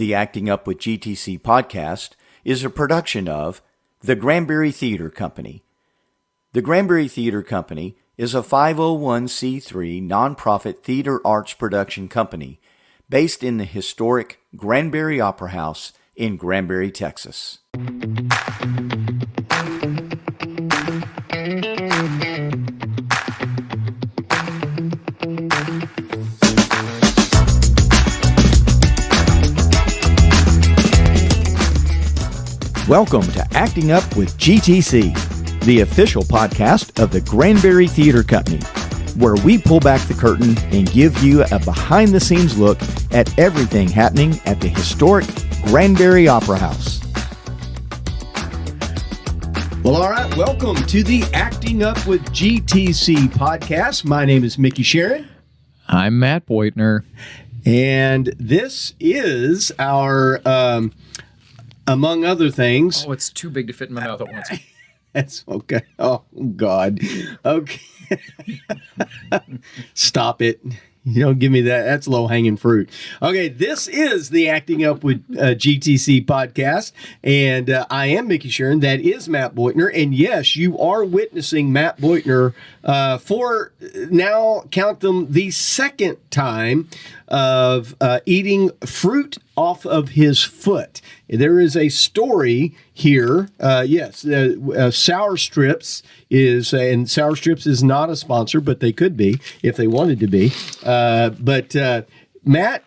The Acting Up with GTC podcast is a production of the Granbury Theater Company. The Granbury Theater Company is a 501c3 nonprofit theater arts production company based in the historic Granbury Opera House in Granbury, Texas. Welcome to Acting Up with GTC, the official podcast of the Granbury Theater Company, where we pull back the curtain and give you a behind-the-scenes look at everything happening at the historic Granbury Opera House. Well, all right, welcome to the Acting Up with GTC podcast. My name is Mickey Sharon. I'm Matt Boitner. And this is our... among other things. Oh, it's too big to fit in my mouth at once. That's okay. Oh, God. Okay. Stop it. You don't give me that. That's low-hanging fruit. Okay, this is the Acting Up with GTC podcast, and I am Mickey Sharon. That is Matt Boitner, and yes, you are witnessing Matt Boitner for now, count them, the second time of eating fruit off of his foot. There is a story here. Yes, Sour Strips is, and Sour Strips is not a sponsor, but they could be if they wanted to be. But Matt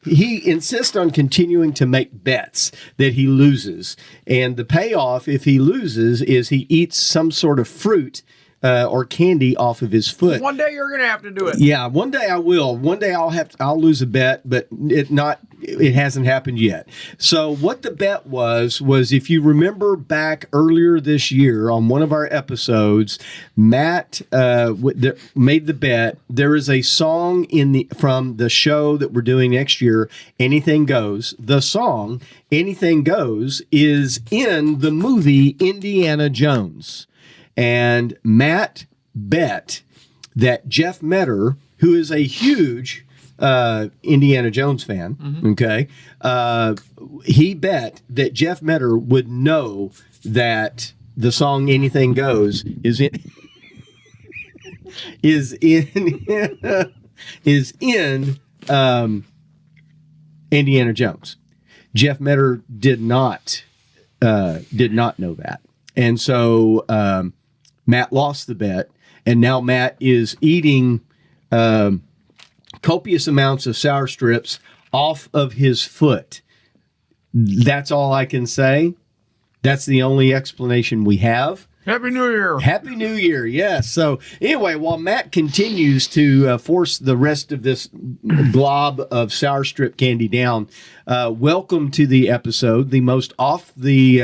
he insists on continuing to make bets that he loses. And the payoff, if he loses, is he eats some sort of fruit or candy off of his foot. One day you're going to have to do it. Yeah, one day I will. One day I'll lose a bet, but it hasn't happened yet. So what the bet was if you remember back earlier this year on one of our episodes, Matt made the bet. There is a song from the show that we're doing next year, Anything Goes. The song Anything Goes is in the movie Indiana Jones. And Matt bet that Jeff Metter, who is a huge Indiana Jones fan, okay, he bet that Jeff Metter would know that the song "Anything Goes" is in Indiana Jones. Jeff Metter did not know that, and so. Matt lost the bet, and now Matt is eating copious amounts of Sour Strips off of his foot. That's all I can say. That's the only explanation we have. Happy New Year. Happy New Year, yes. So anyway, while Matt continues to force the rest of this glob of Sour Strip candy down, welcome to the episode, the most off the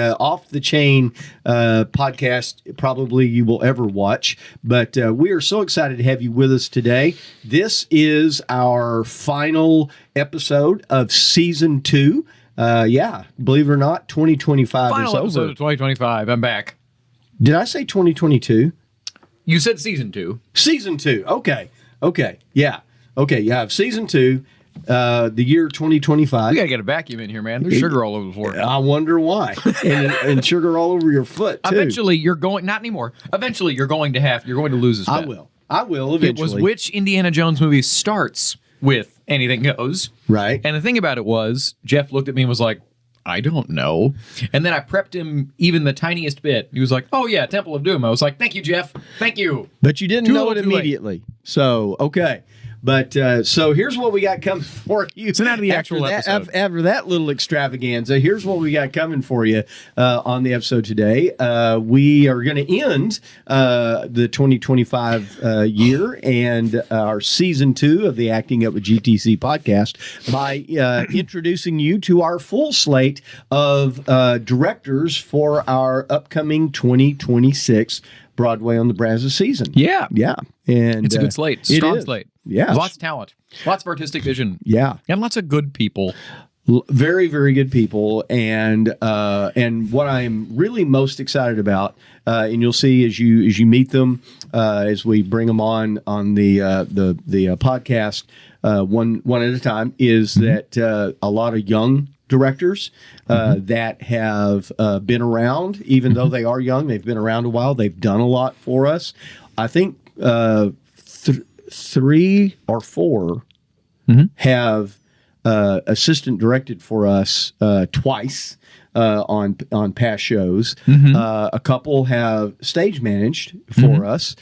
chain podcast probably you will ever watch. But we are so excited to have you with us today. This is our final episode of season 2. Yeah, believe it or not, 2025 Final is over. episode of 2025. I'm back. Did I say 2022? You said season 2. Season 2. Okay. Yeah. Season 2, the year 2025. We got to get a vacuum in here, man. There's sugar all over the floor. I wonder why. and sugar all over your foot, too. Eventually, you're going, not anymore. Eventually, you're going to lose this bet. I will eventually. It was which Indiana Jones movie starts with Anything Goes. Right. And the thing about it was, Jeff looked at me and was like, I don't know. And then I prepped him even the tiniest bit. He was like, oh, yeah, Temple of Doom. I was like, thank you, Jeff. Thank you. But you didn't know it immediately. So, okay. But so here's what we got coming for you. So now to the actual episode. After that little extravaganza, here's what we got coming for you on the episode today. We are going to end the 2025 year and our season 2 of the Acting Up with GTC podcast by introducing you to our full slate of directors for our upcoming 2026 Broadway on the Brazos season. Yeah. And it's a good slate. Strong slate. Yeah. Lots of talent. Lots of artistic vision. Yeah. And lots of good people. Very, very good people, and what I'm really most excited about, and you'll see as you meet them, as we bring them on the podcast, one at a time, is that a lot of young directors that have been around, even though they are young, they've been around a while, they've done a lot for us. I think 3 or 4 have assistant directed for us twice on past shows. A couple have stage managed for us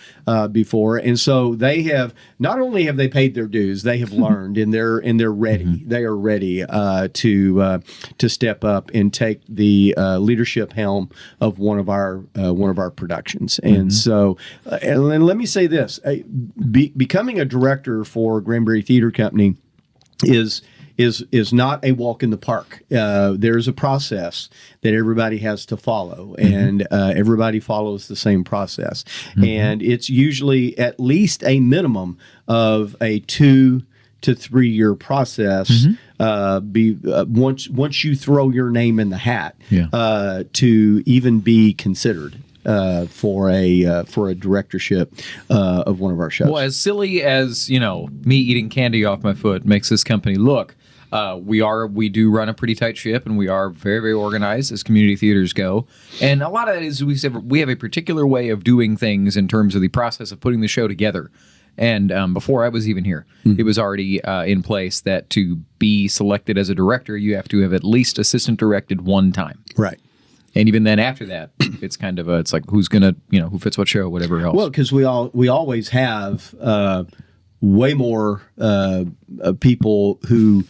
before, and so they have not only have they paid their dues, they have learned, and they're ready. They are ready to step up and take the leadership helm of one of our productions. And so, and let me say this: becoming a director for Granbury Theater Company is not a walk in the park. There's a process that everybody has to follow, and everybody follows the same process. And it's usually at least a minimum of a 2 to 3 year process. Once you throw your name in the hat, to even be considered for a directorship of one of our shows. Well, as silly as me eating candy off my foot makes this company look, we do run a pretty tight ship, and we are very, very organized as community theaters go. And a lot of that is we have a particular way of doing things in terms of the process of putting the show together. And before I was even here, it was already in place that to be selected as a director, you have to have at least assistant directed one time. Right. And even then, after that, it's kind of it's like who's gonna who fits what show, whatever else. Well, because we always have way more people who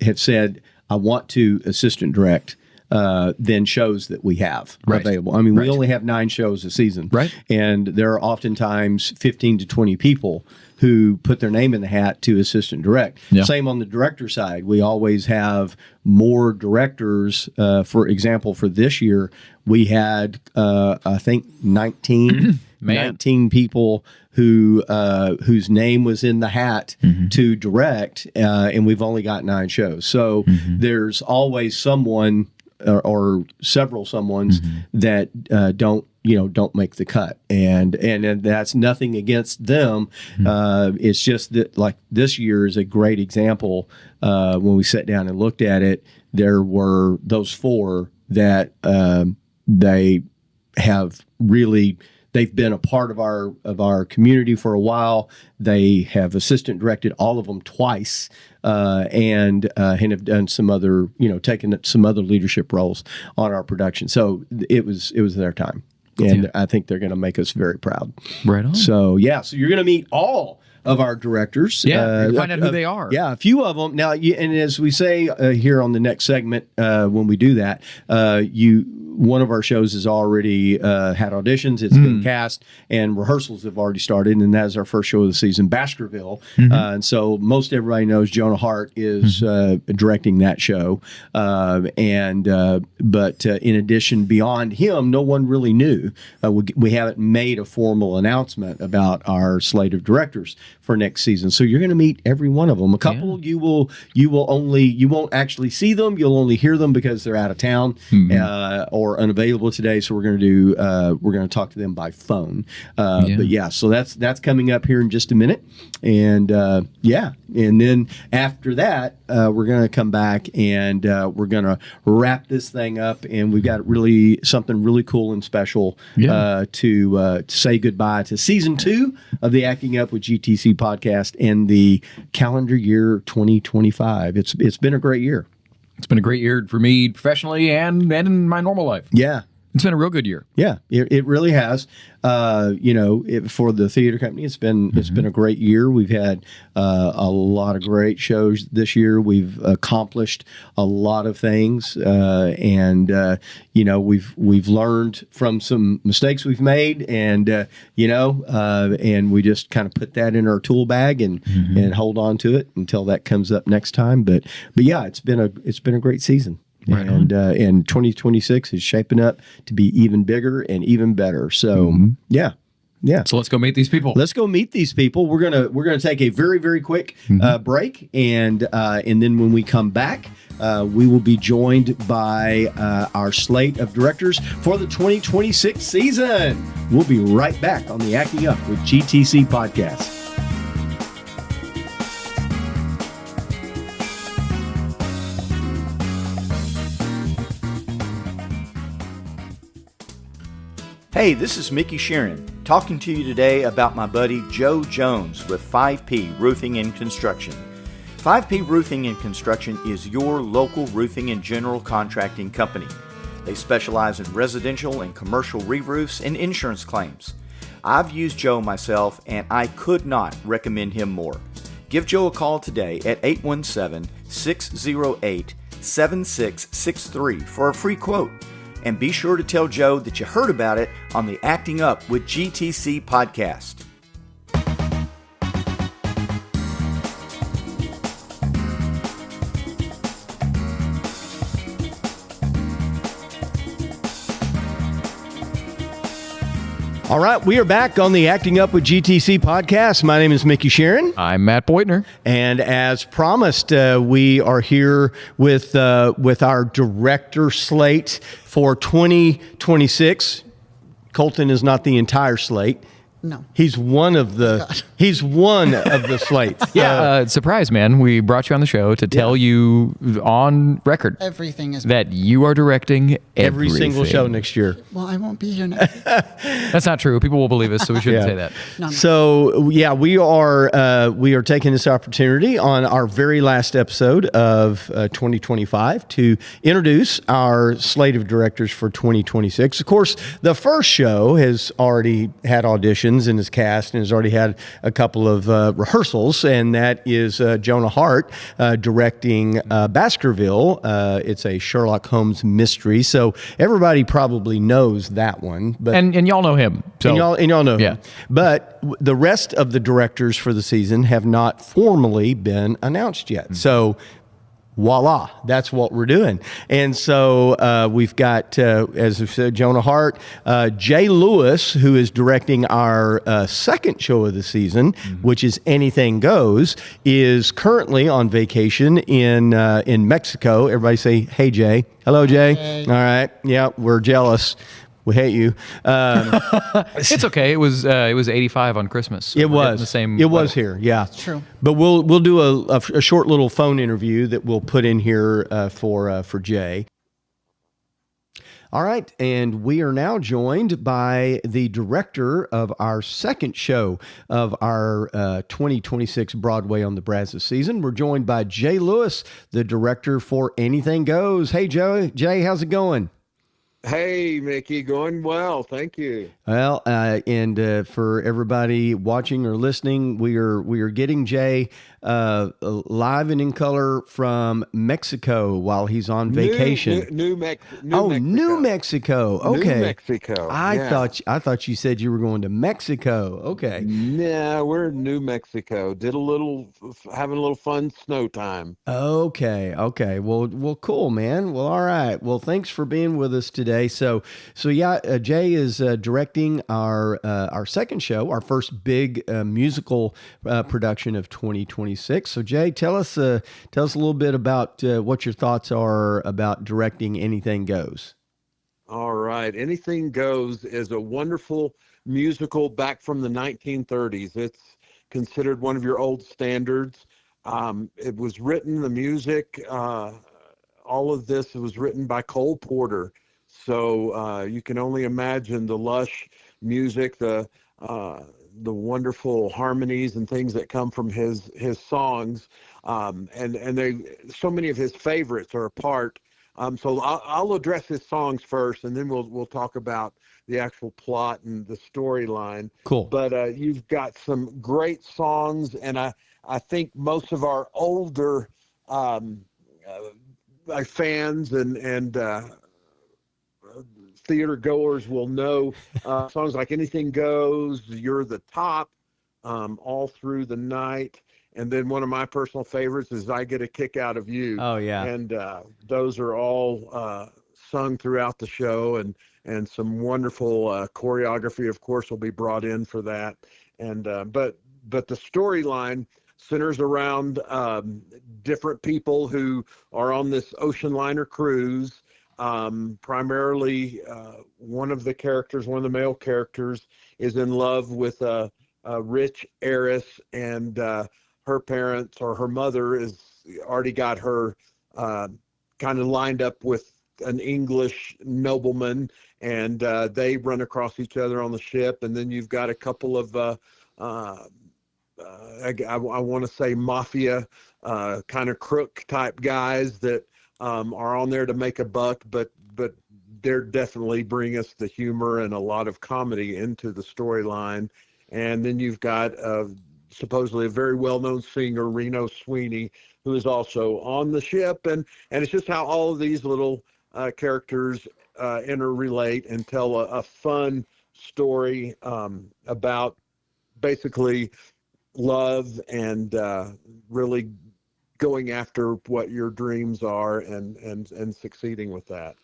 have said, I want to assistant direct than shows that we have available. I mean, we only have 9 shows a season, and there are oftentimes 15 to 20 people who put their name in the hat to assistant direct. Same on the director side. We always have more directors. For example, for this year, we had, I think, 19 people whose name was in the hat to direct, and we've only got 9 shows. So there's always someone or several someones that don't make the cut, and that's nothing against them. It's just that, like, this year is a great example. When we sat down and looked at it, there were those 4 that they have really. They've been a part of our community for a while. They have assistant directed all of them twice, and have done some other, taken some other leadership roles on our production. So it was their time, and I think they're going to make us very proud. Right on. So so you're going to meet all of our directors. Find out who they are. A few of them. Now, and as we say here on the next segment, when we do that, one of our shows has already had auditions. It's been cast, and rehearsals have already started, and that is our first show of the season, Baskerville. And so most everybody knows Jonah Hart is directing that show. But in addition, beyond him, no one really knew. We haven't made a formal announcement about our slate of directors for next season. So you're going to meet every one of them. A couple you won't actually see them. You'll only hear them because they're out of town or unavailable today. So we're going to talk to them by phone. So that's coming up here in just a minute. And and then after that, we're going to come back and we're going to wrap this thing up, and we've got something really cool and special to say goodbye to season 2 of the Acting Up with GTC podcast and the calendar year 2025. It's been a great year. It's been a great year for me professionally and in my normal life. Yeah. It's been a real good year. Yeah, it really has. For the theater company, it's been a great year. We've had a lot of great shows this year. We've accomplished a lot of things, and we've learned from some mistakes we've made, and and we just kind of put that in our tool bag and hold on to it until that comes up next time. But yeah, it's been a great season. Right, and 2026 is shaping up to be even bigger and even better. So yeah. So let's go meet these people. We're gonna take a very, very quick break, and then when we come back, we will be joined by our slate of directors for the 2026 season. We'll be right back on the Acting Up with GTC podcast. Hey, this is Mickey Sheeran, talking to you today about my buddy Joe Jones with 5P Roofing and Construction. 5P Roofing and Construction is your local roofing and general contracting company. They specialize in residential and commercial re-roofs and insurance claims. I've used Joe myself, and I could not recommend him more. Give Joe a call today at 817-608-7663 for a free quote. And be sure to tell Joe that you heard about it on the Acting Up with GTC podcast. All right, we are back on the Acting Up with GTC podcast. My name is Mickey Sheeran. I'm Matt Beutner. And as promised, we are here with our director slate for 2026. Colton is not the entire slate. No. He's one of the slates. Yeah, surprise, man. We brought you on the show to tell you on record Everything is that you are directing every single show next year. Well, I won't be here next. That's not true. People will believe us, so we shouldn't say that. No. So yeah, we are taking this opportunity on our very last episode of 2025 to introduce our slate of directors for 2026. Of course, the first show has already had auditions in his cast and has already had a couple of rehearsals, and that is Jonah Hart directing Baskerville. It's a Sherlock Holmes mystery, so everybody probably knows that one. But And y'all know him. So. and y'all know Yeah. him. But the rest of the directors for the season have not formally been announced yet. So voila, that's what we're doing. And so we've got, as I said, Jonah Hart, Jay Lewis, who is directing our second show of the season, which is Anything Goes, is currently on vacation in Mexico. Everybody say, hey, Jay. Hello, Jay. Hey. All right. Yeah, we're jealous. We hate you. It's okay. It was 85 on Christmas. So It we're getting was the same. It was here, yeah. True. But we'll do a short little phone interview that we'll put in here for Jay. All right, and we are now joined by the director of our second show of our 2026 Broadway on the Brazos season. We're joined by Jay Lewis, the director for Anything Goes. Hey, Jay, how's it going? Hey, Mickey, going well. Thank you. Well, and for everybody watching or listening, we are getting Jay live and in color from Mexico while he's on vacation. New Mexico. New Mexico. Okay. New Mexico. I thought you said you were going to Mexico. Okay. Nah, we're in New Mexico. Having a little fun snow time. Okay. Well, cool, man. Well, all right. Well, thanks for being with us today. So yeah, Jay is directing our second show, our first big musical production of 2026. So Jay, tell us a little bit about what your thoughts are about directing Anything Goes. All right. Anything Goes is a wonderful musical back from the 1930s. It's considered one of your old standards. It was written, the music, all of this was written by Cole Porter. So you can only imagine the lush music, the wonderful harmonies and things that come from his songs, and so many of his favorites are a part. So I'll address his songs first, and then we'll talk about the actual plot and the storyline. Cool. But you've got some great songs, and I think most of our older fans and theater goers will know songs like Anything Goes, You're the Top, All Through the Night, and then one of my personal favorites is I Get a Kick Out of You. Oh, yeah. And those are all sung throughout the show, and some wonderful choreography, of course, will be brought in for that. And but the storyline, centers around different people who are on this ocean liner cruise. Primarily, one of the male characters, is in love with a rich heiress, and her parents, or her mother, is already got her kind of lined up with an English nobleman, and they run across each other on the ship. And then you've got a couple of I want to say mafia kind of crook type guys that are on there to make a buck, but they're definitely bring us the humor and a lot of comedy into the storyline. And then you've got supposedly a very well-known singer, Reno Sweeney, who is also on the ship. And it's just how all of these little characters interrelate and tell a fun story about basically love and really going after what your dreams are and succeeding with that.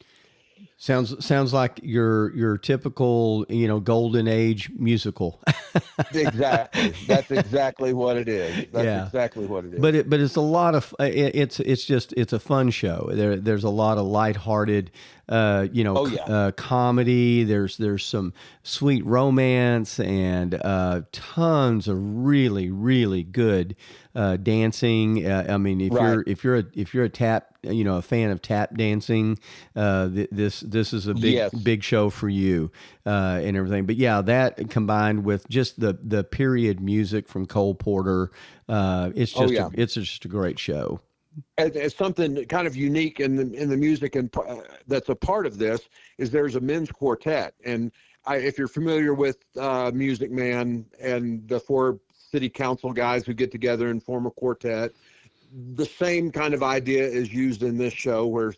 Sounds like your typical, golden age musical. Exactly. That's exactly what it is. That's exactly what it is. But it's a lot of it's a fun show. There's a lot of lighthearted comedy. There's some sweet romance and tons of really, really good dancing. I mean, if you're a tap, a fan of tap dancing, this is a big show for you and everything. But yeah, that combined with just the period music from Cole Porter, it's just a great show. It's something kind of unique in the music, and that's a part of this is there's a men's quartet. And if you're familiar with Music Man and the 4 city council guys who get together and form a quartet, the same kind of idea is used in this show, where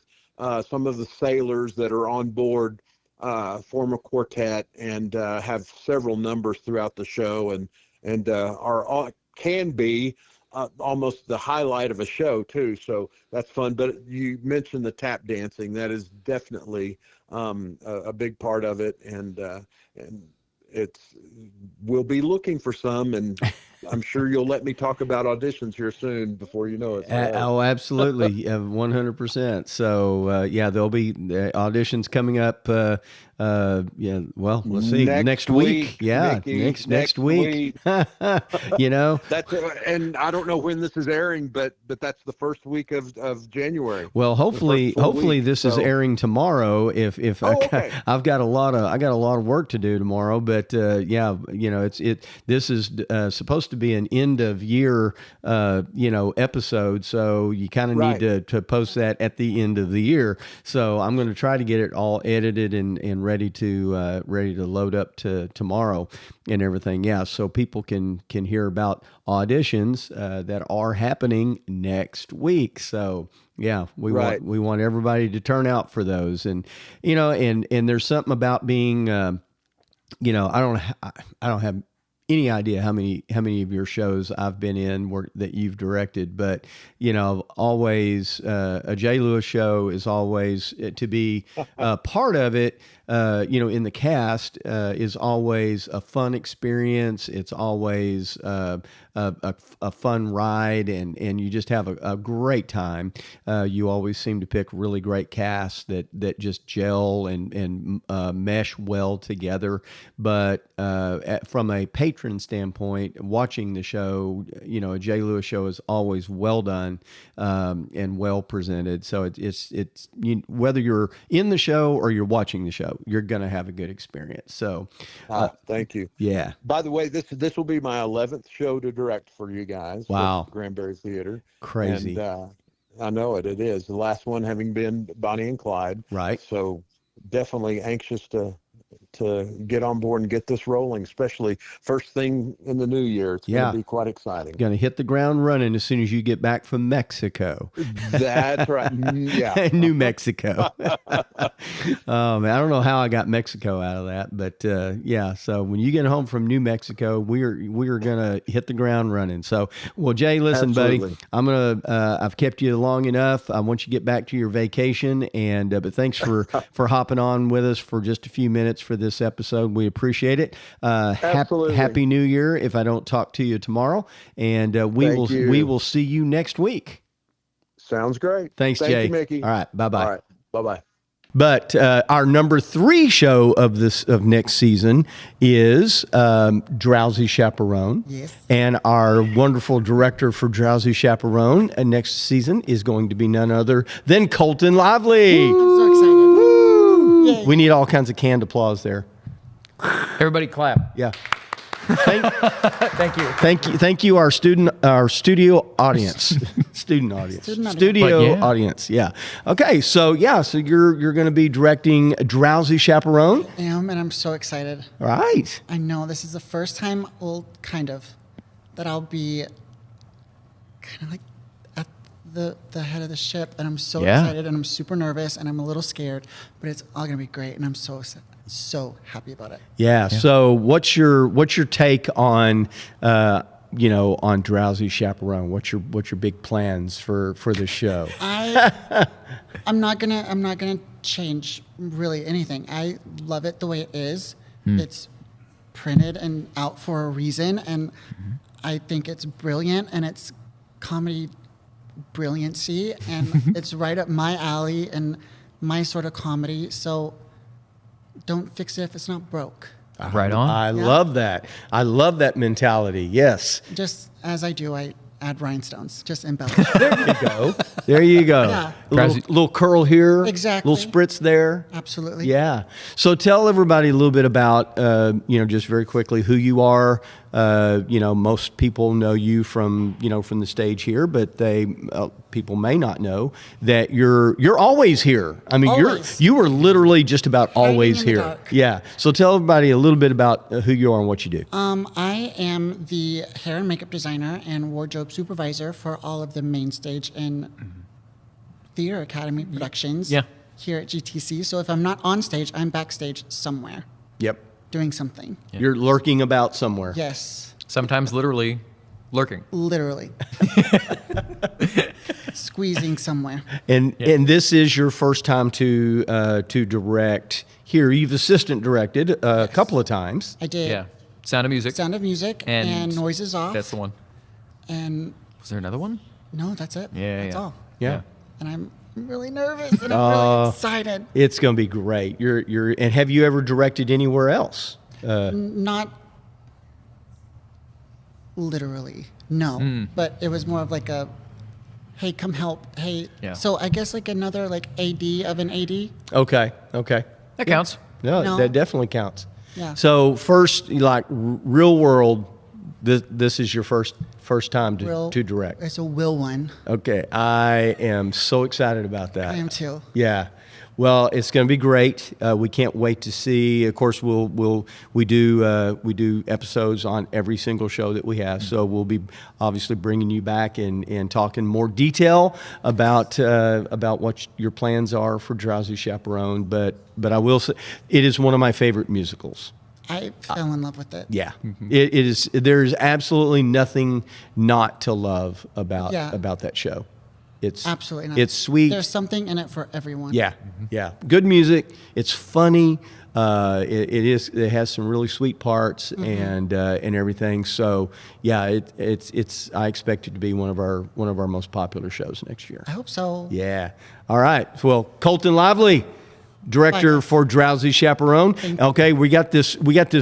some of the sailors that are on board form a quartet and have several numbers throughout the show, and can be almost the highlight of a show too. So that's fun. But you mentioned the tap dancing. That is definitely a big part of it, and we'll be looking for some, and I'm sure you'll let me talk about auditions here soon before you know it. Oh, absolutely. 100%. So, there'll be auditions coming up. Let's see. Next week. Yeah. Mickey, next week. That's and I don't know when this is airing, but that's the first week of January. Well, hopefully this is airing tomorrow. If I've got a lot of work to do tomorrow, but this is supposed to be an end of year episode, so you kind of need to post that at the end of the year. So I'm going to try to get it all edited and ready to load up to tomorrow and everything. Yeah, so people can hear about auditions that are happening next week. So yeah, we want everybody to turn out for those, and there's something about being I don't have any idea how many of your shows I've been in that you've directed, but always a J. Lewis show is always to be part of it. In the cast is always a fun experience. It's always a fun ride, and you just have a great time. You always seem to pick really great casts that just gel and mesh well together. But from a patron standpoint, watching the show, a J. Lewis show is always well done and well presented. So it's whether you're in the show or you're watching the show, you're going to have a good experience. So thank you. Yeah. By the way, this will be my 11th show to direct for you guys. Wow. Granbury Theater. Crazy. And I know it is. The last one having been Bonnie and Clyde. Right. So definitely anxious to get on board and get this rolling, especially first thing in the new year. It's going to be quite exciting. Going to hit the ground running as soon as you get back from Mexico. That's right. Yeah. New Mexico. Oh, man, I don't know how I got Mexico out of that, but so when you get home from New Mexico, we're going to hit the ground running. So, well, Jay, listen, Absolutely. buddy, I've kept you long enough. I want you to get back to your vacation, and but thanks for hopping on with us for just a few minutes for this this episode. We appreciate it. Absolutely. Happy New Year if I don't talk to you tomorrow. And we will see you next week. Sounds great. Thanks, Thank Jay. you, Mickey. All right. Bye-bye. All right. Bye-bye. But our number 3 show of next season is Drowsy Chaperone. Yes. And our wonderful director for Drowsy Chaperone next season is going to be none other than Colton Lively. I'm so excited. Yay. We need all kinds of canned applause there. Everybody clap. Yeah. Thank you. Thank you, our studio audience. Student audience. Studio But yeah. audience. Yeah. Okay, so you're going to be directing Drowsy Chaperone. I am, and I'm so excited. All right. I know this is the first time, that I'll be kind of like at the head of the ship, and I'm so excited, and I'm super nervous, and I'm a little scared, but it's all gonna be great, and I'm so happy about it. Yeah. So what's your take on on Drowsy Chaperone? What's your big plans for the show? I'm not gonna change really anything. I love it the way it is. It's printed and out for a reason, and I think it's brilliant, and it's comedy brilliancy, and it's right up my alley and my sort of comedy. So don't fix it if it's not broke. Right on. I love that. I love that mentality. Yes. Just as I do, I add rhinestones. Just embellish. There you go. Yeah. A little curl here. Exactly. Little spritz there. Absolutely. Yeah. So tell everybody a little bit about, just very quickly who you are. Most people know you from the stage here, but people may not know that you're always here. I mean, Always. you are literally just about Hiding always in the here. dark. Yeah. So tell everybody a little bit about who you are and what you do. I am the hair and makeup designer and wardrobe supervisor for all of the main stage and Theater Academy productions here at GTC. So if I'm not on stage, I'm backstage somewhere Yep. doing something. You're lurking about somewhere. Yes, Sometimes literally lurking. literally. Squeezing somewhere. And this is your first time to direct here. You've assistant directed a couple of times. I did Yeah. Sound of Music. Sound of Music and Noises Off. That's the one. And Was there another one? no, that's it. Yeah, That's yeah. all. Yeah. And I'm really nervous and I'm really excited. It's going to be great. And have you ever directed anywhere else? Not literally, no. But it was more of like a, hey, come help. Hey. Yeah. So I guess like another AD of an AD. Okay. That counts. No, that definitely counts. Yeah. So first, real world, this is your first time to direct. It's a will one. Okay. I am so excited about that. I am too. Yeah. Well, it's going to be great. We can't wait to see. Of course, we do episodes on every single show that we have. So we'll be obviously bringing you back and talking more detail about what your plans are for Drowsy Chaperone. But I will say it is one of my favorite musicals. I fell in love with it. Yeah, it is. There's absolutely nothing not to love about that show. It's Absolutely not. It's sweet. There's something in it for everyone. Yeah, yeah. Good music. It's funny. It has some really sweet parts and everything. So yeah, it's. I expect it to be one of our most popular shows next year. I hope so. Yeah. All right. Well, Colton Lively, director for Drowsy Chaperone. Okay, we got this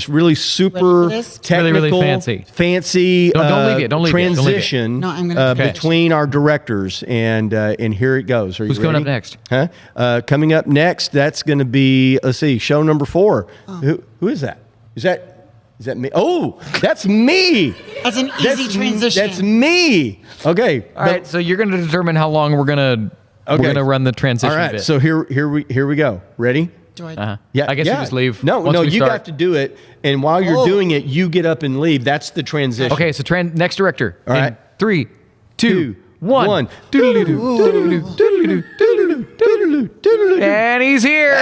really super Ready for this? technical, Really fancy. Don't leave it. Don't leave it. transition No, I'm gonna keep it. between our directors, and here it goes. Are you Who's coming ready? up next? Huh? Coming up next, that's going to be, let's see, show number 4. Who is that? Is that me? Oh, that's me. That's an easy transition. That's me. Okay. All right, so you're going to determine how long we're going to run the transition. All right. bit. So here we go. Ready? Do I? Uh-huh. Yeah. I guess yeah. you just leave. No, Once we you start. have to do it, and while you're doing it, you get up and leave. That's the transition. Okay, so next director. All right. 3, 2, 1. And he's here.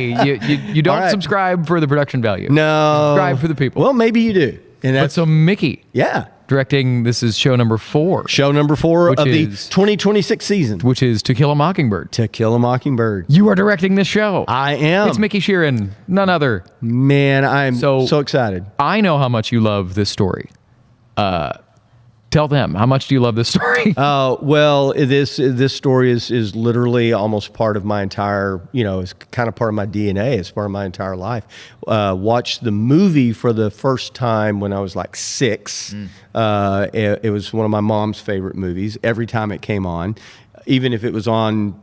You don't All right. subscribe for the production value. No. Subscribe for the people. Well, maybe you do. And But that's so Mickey, yeah. directing. This is show number 4. Show number 4 Which of the is- 2026 season. which is To Kill a Mockingbird. To Kill a Mockingbird. You are directing this show. I am. It's Mickey Sheeran, none other. Man, I'm so excited. I know how much you love this story. Tell them, how much do you love this story? Well, this story is literally almost part of my entire, it's kind of part of my DNA. It's part of my entire life. Watched the movie for the first time when I was like 6. It was one of my mom's favorite movies. Every time it came on, even if it was on,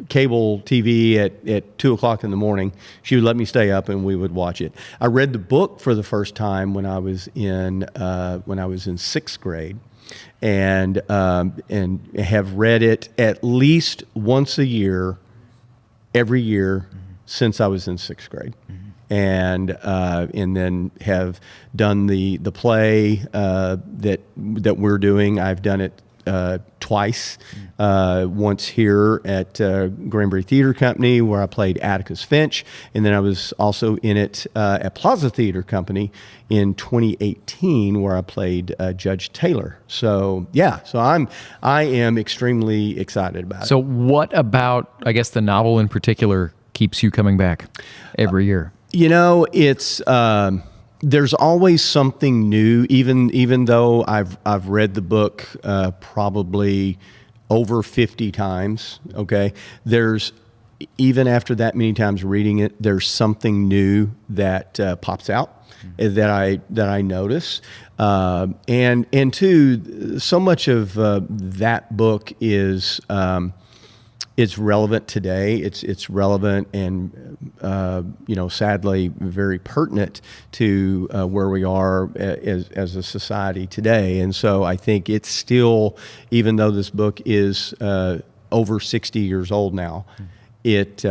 cable TV at 2:00 in the morning, she would let me stay up and we would watch it. I read the book for the first time when I was in 6th grade, and have read it at least once a year, every year since I was in 6th grade. And then have done the play that we're doing. I've done it twice. Once here at Granbury Theater Company, where I played Atticus Finch, and then I was also in it at Plaza Theater Company in 2018, where I played Judge Taylor. So I am extremely excited about it. So what about, I guess, the novel in particular keeps you coming back every year? It's there's always something new, even though I've read the book probably over 50 times. Okay, there's, even after that many times reading it, there's something new that pops out that I notice, and two, so much of that book is. It's relevant today. It's relevant and sadly very pertinent to where we are as a society today. And so I think it's still, even though this book is over 60 years old now, it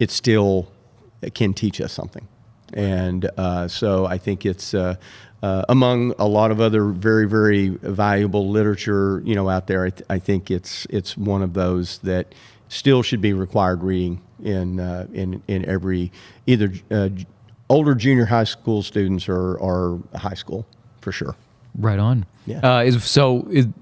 still can teach us something. And so I think it's among a lot of other very, very valuable literature, out there. I think it's one of those that still should be required reading in every either older junior high school students or high school, for sure. Right on. Yeah. Is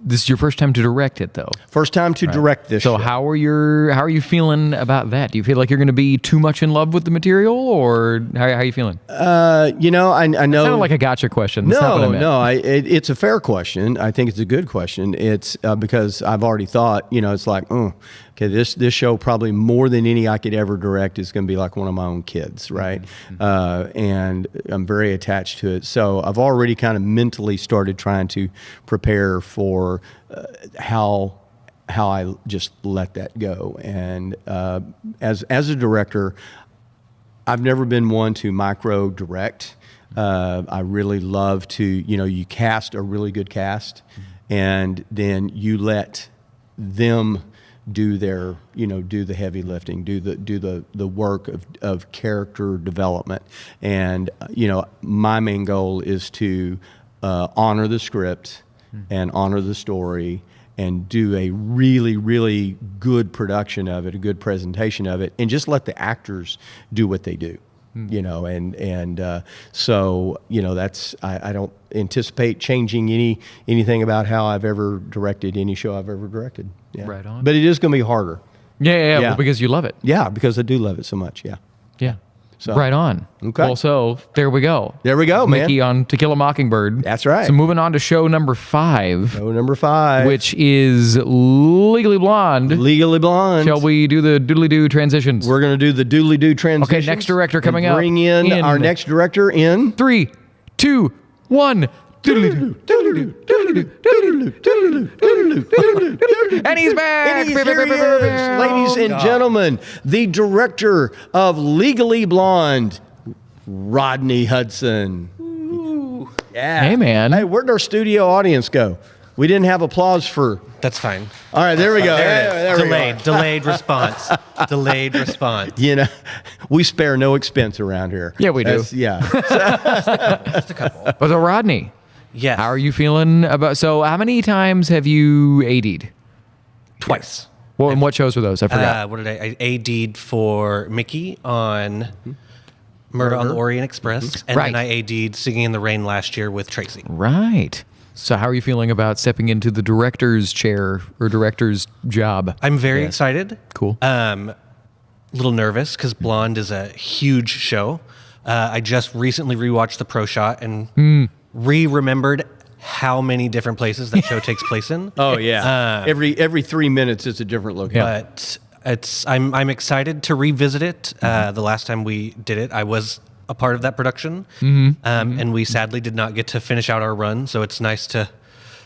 this your first time to direct it, though? First time to direct this. So show. how are you feeling about that? Do you feel like you're going to be too much in love with the material, or how are you feeling? I know. It sounded like a gotcha question. That's not what I meant. It's a fair question. I think it's a good question. It's because I've already thought, it's like, okay, this show probably more than any I could ever direct is going to be like one of my own kids, right? And I'm very attached to it. So I've already kind of mentally started trying to prepare for how I just let that go. And as a director, I've never been one to micro direct. I really love to, you cast a really good cast, and then you let them do their, do the heavy lifting, do the work of character development. And, my main goal is to honor the script and honor the story and do a really, really good production of it, a good presentation of it, and just let the actors do what they do. So that's, I don't anticipate changing anything about how I've ever directed any show I've ever directed. Yeah. Right on. But it is going to be harder. Yeah. Yeah. Well, because you love it. Yeah, because I do love it so much. Yeah. Yeah. So, right on. Okay. Well, so there we go. There we go, man. Mickey on To Kill a Mockingbird. That's right. So moving on to show number 5. Show number 5. Which is Legally Blonde. Legally Blonde. Shall we do the doodly-doo transitions? We're going to do the doodly-doo transitions. Okay, next director coming and up. Bring in our next director in 3, 2, 1. Doodly-doo. And he's back! And here he is, ladies and gentlemen, the director of Legally Blonde, Rodney Hudson. Ooh. Yeah. Hey, man. Hey, where'd our studio audience go? We didn't have applause for... That's fine. All right, there we go. There we go. Delayed response. Delayed response. We spare no expense around here. Yeah, we do. Yeah. Just a couple. But so Rodney, Yes. how are you feeling about... So how many times have you AD'd? Twice. Well, and what shows were those? I forgot. What did I AD'd for Mickey on Murder on the Orient Express, and Right. then I AD'd Singing in the Rain last year with Tracy. Right. So how are you feeling about stepping into the director's chair or director's job? I'm very excited. Cool. A little nervous because Blonde is a huge show. I just recently rewatched the pro shot and remembered how many different places that show takes place in. Oh yeah. Every 3 minutes it's a different location. But I'm excited to revisit it. The last time we did it, I was a part of that production, and we sadly did not get to finish out our run. So it's nice to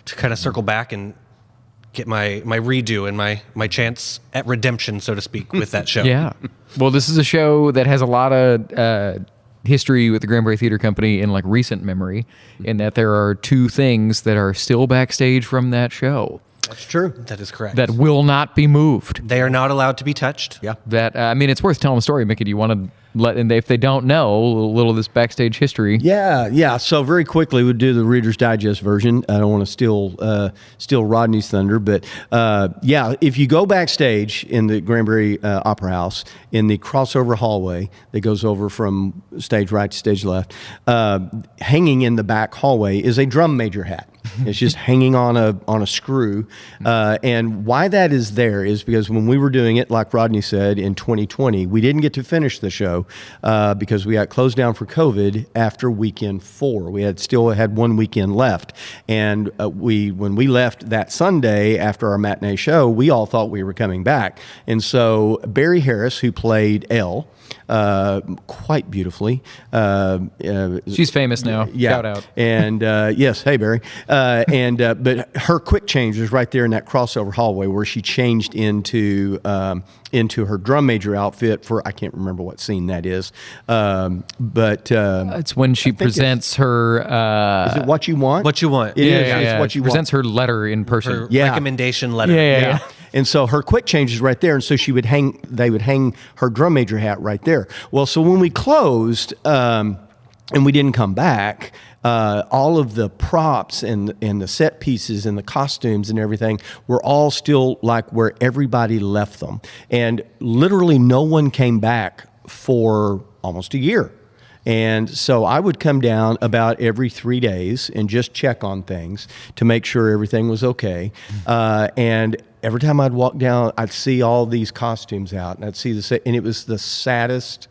kind of circle back and get my redo and my chance at redemption, so to speak, with that show. Yeah. Well, this is a show that has a lot of history with the Granbury Theater Company in like recent memory, in that there are 2 things that are still backstage from that show That's true. That is correct. that will not be moved. They are not allowed to be touched. Yeah. That I mean, it's worth telling the story. Mickey, do you want to let? And if they don't know a little of this backstage history, Yeah. So very quickly, we'll do the Reader's Digest version. I don't want to steal Rodney's thunder, but if you go backstage in the Granbury Opera House in the crossover hallway that goes over from stage right to stage left, hanging in the back hallway is a drum major hat. It's just hanging on a screw, and why that is there is because when we were doing it, like Rodney said, in 2020, we didn't get to finish the show because we got closed down for COVID after weekend 4. We still had 1 weekend left, and when we left that Sunday after our matinee show, we all thought we were coming back, and so Barry Harris, who played Elle, quite beautifully. she's famous now. Yeah. Shout out. And yes, hey Barry. But her quick change was right there in that crossover hallway where she changed into her drum major outfit for, I can't remember what scene that is. It's when she presents her. Is it What You Want? What You Want. It is. Yeah. It's What She You presents Want. her letter in person. Her Yeah. recommendation letter. Yeah. And so her quick change is right there, and so they would hang her drum major hat right there. Well, so when we closed and we didn't come back, all of the props and the set pieces and the costumes and everything were all still like where everybody left them, and literally no one came back for almost a year. And so I would come down about every 3 days and just check on things to make sure everything was okay. And every time I'd walk down, I'd see all these costumes out, and I'd see and it was the saddest.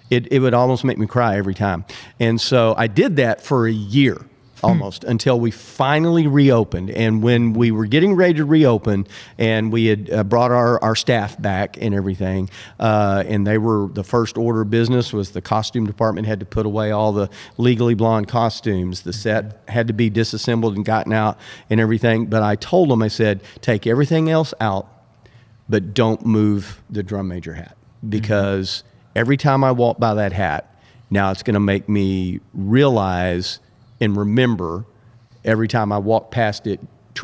It would almost make me cry every time. And so I did that for a year almost until we finally reopened. And when we were getting ready to reopen and we had brought our staff back and everything, and the first order of business was the costume department had to put away all the Legally Blonde costumes. The set had to be disassembled and gotten out and everything. But I told them, I said, take everything else out, but don't move the drum major hat, because every time I walk by that hat, now it's going to make me realize and remember every time I walk past it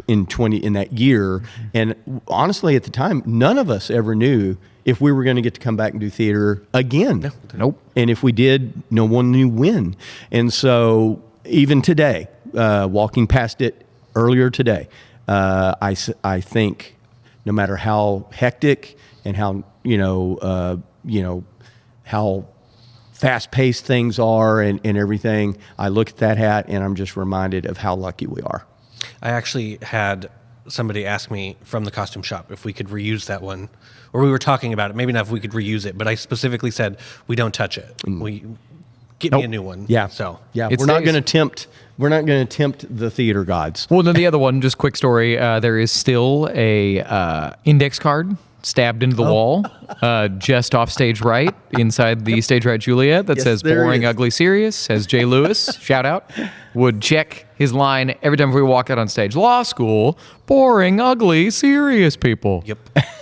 in that year. And honestly, at the time, none of us ever knew if we were going to get to come back and do theater again. Nope. And if we did, no one knew when. And so even today, walking past it earlier today, I think no matter how hectic and how how fast-paced things are and everything, I look at that hat and I'm just reminded of how lucky we are. I actually had somebody ask me from the costume shop if we could reuse that one, or we were talking about it. Maybe not if we could reuse it, but I specifically said we don't touch it. We get me a new one. Yeah. So yeah, It we're not stays. going to tempt. We're not going to tempt the theater gods. Well, then the other one, just quick story. There is still a index card stabbed into the wall, just off stage right, inside the stage right Juliet, that Yes, says there boring, is. ugly, serious, as Jay Lewis, shout out, would check his line every time we walk out on stage. Law school, boring, ugly, serious people. Yep.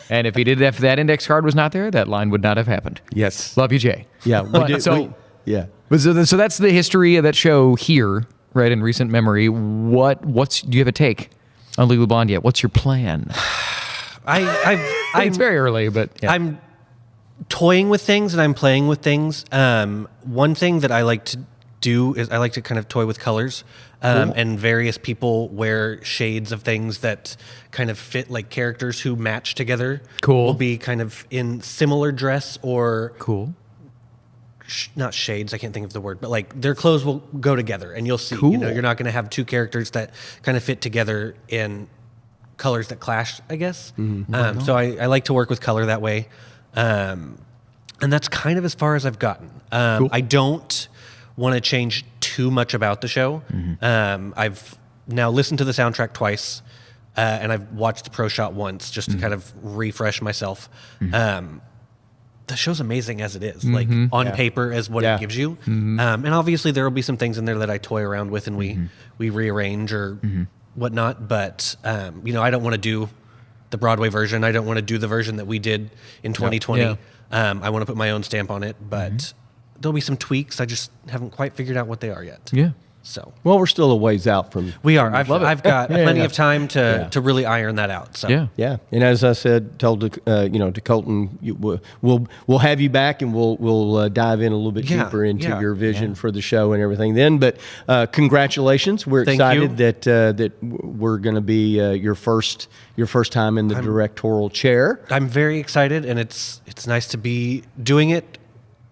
And if that index card was not there, that line would not have happened. Yes. Love you, Jay. Yeah. We But- do, so- yeah. So that's the history of that show here, right, in recent memory. Do you have a take on Legally Blonde yet? What's your plan? It's very early, but yeah. I'm toying with things and I'm playing with things. One thing that I like to do is I like to kind of toy with colors. And various people wear shades of things that kind of fit like characters who match together. Cool. Will be kind of in similar dress or Cool. not shades, I can't think of the word, but like their clothes will go together, and you'll see. Cool. You're not going to have two characters that kind of fit together in colors that clash, I guess. So I like to work with color that way. And that's kind of as far as I've gotten. I don't want to change too much about the show. I've now listened to the soundtrack twice, and I've watched the pro shot once just to kind of refresh myself. The show's amazing as it is, like on paper as what it gives you. And obviously there will be some things in there that I toy around with and we rearrange or whatnot. But, you know, I don't want to do the Broadway version. I don't want to do the version that we did in 2020. I want to put my own stamp on it, but there'll be some tweaks. I just haven't quite figured out what they are yet. Yeah. So Well, we're still a ways out from. we are. I've got plenty of time to really iron that out. So Yeah. Yeah, and as I said, told to Colton, we'll have you back, and we'll dive in a little bit deeper into your vision for the show and everything. Then, but congratulations! We're Thank excited you. that we're going to be your first time in the directorial chair. I'm very excited, and it's nice to be doing it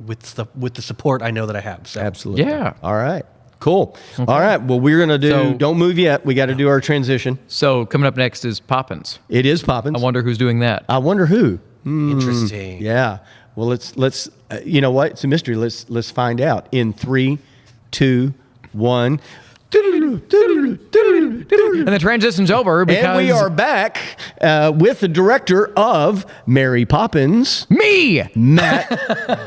with the support I know that I have. So Absolutely. Yeah. All right. Cool. All right. Well, we're going to do. So- Don't move yet. We got to do our transition. So coming up next is Poppins. It is Poppins. I wonder who's doing that. I wonder who. Interesting. Yeah. Well, let's. You know what? It's a mystery. Let's find out in 3, 2, 1. And the transition's over because And we are back with the director of Mary Poppins, me. Matt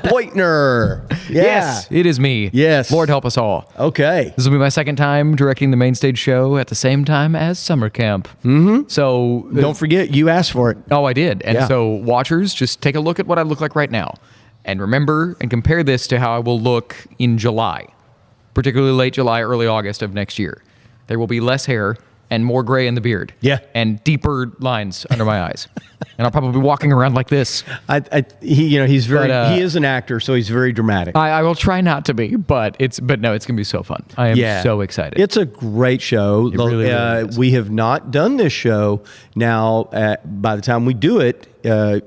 Beutner. Yeah. Yes, it is me. Yes. Lord help us all. Okay. This will be my second time directing the main stage show at the same time as summer camp. So Don't forget, you asked for it. Oh, I did. And Yeah. so watchers, just take a look at what I look like right now. And remember and compare this to how I will look in July, particularly late July, early August of next year. There will be less hair and more gray in the beard. Yeah. And deeper lines under my eyes. And I'll probably be walking around like this. He's very. But, he is an actor, so he's very dramatic. I will try not to be, but no, it's going to be so fun. I am so excited. It's a great show. It really is. We have not done this show now. By the time we do it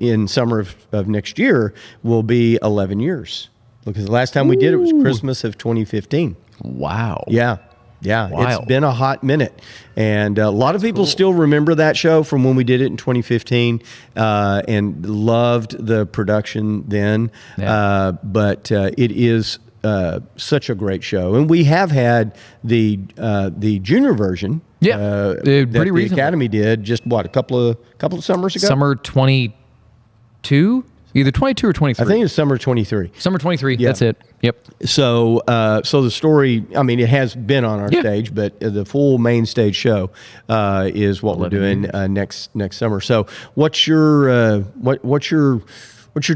in summer of next year, will be 11 years. Because the last time we did it was Christmas of 2015. Wow. Yeah. Yeah, Wild. It's been a hot minute. And a lot of people still remember that show from when we did it in 2015 and loved the production then. Yeah. But it is such a great show. And we have had the junior version Yeah, that pretty the recently. Academy did just, a couple of summers ago? Summer 22? Either 22 or 23. I think it's summer 23. Summer 23. Yeah. That's it. Yep. So the story, I mean, it has been on our Yeah. stage, but the full main stage show is what we're doing next summer. So what's your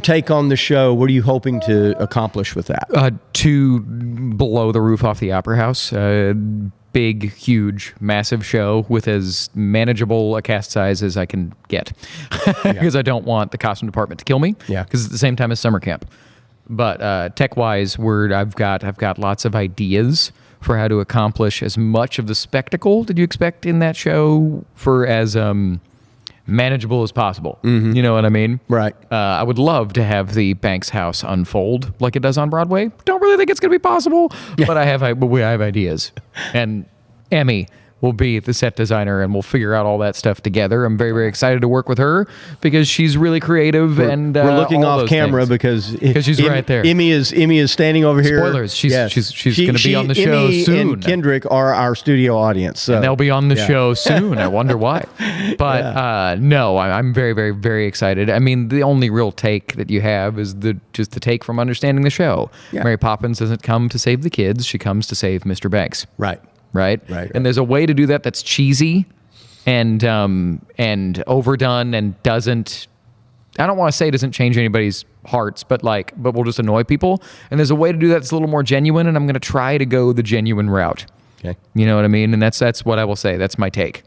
take on the show? What are you hoping to accomplish with that? To blow the roof off the Opera House. Big, huge, massive show with as manageable a cast size as I can get, because I don't want the costume department to kill me. Yeah. Because it's the same time as summer camp. But tech-wise, I've got lots of ideas for how to accomplish as much of the spectacle that you expect in that show for as manageable as possible. You know what I mean? Right. I would love to have the Banks house unfold like it does on Broadway. Don't really think it's going to be possible, but I have ideas. And Emmy will be the set designer, and we'll figure out all that stuff together. I'm very, very excited to work with her because she's really creative. And we're looking all off those camera things. because she's right there. Emmy is standing over here. Spoilers. She's going to be on the show Emmy soon. and Kendrick are our studio audience. So. And they'll be on the show soon. I wonder why. But no, I'm very, very, very excited. I mean, the only real take that you have is just the take from understanding the show. Yeah. Mary Poppins doesn't come to save the kids. She comes to save Mr. Banks. Right. Right? And there's a way to do that that's cheesy and overdone and doesn't, I don't want to say it doesn't change anybody's hearts, but will just annoy people. And there's a way to do that that's a little more genuine, and I'm going to try to go the genuine route. Okay. You know what I mean? And that's what I will say. That's my take.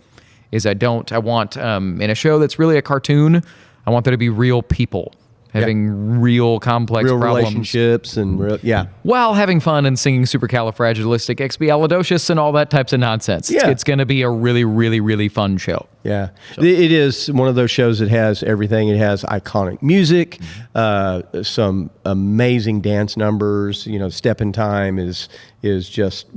I want in a show that's really a cartoon, I want there to be real people having real complex real problems. relationships and While having fun and singing supercalifragilisticexpialidocious and all that types of nonsense. Yeah. It's going to be a really, really, really fun show. Yeah, it is one of those shows that has everything. It has iconic music, some amazing dance numbers. Step in Time is just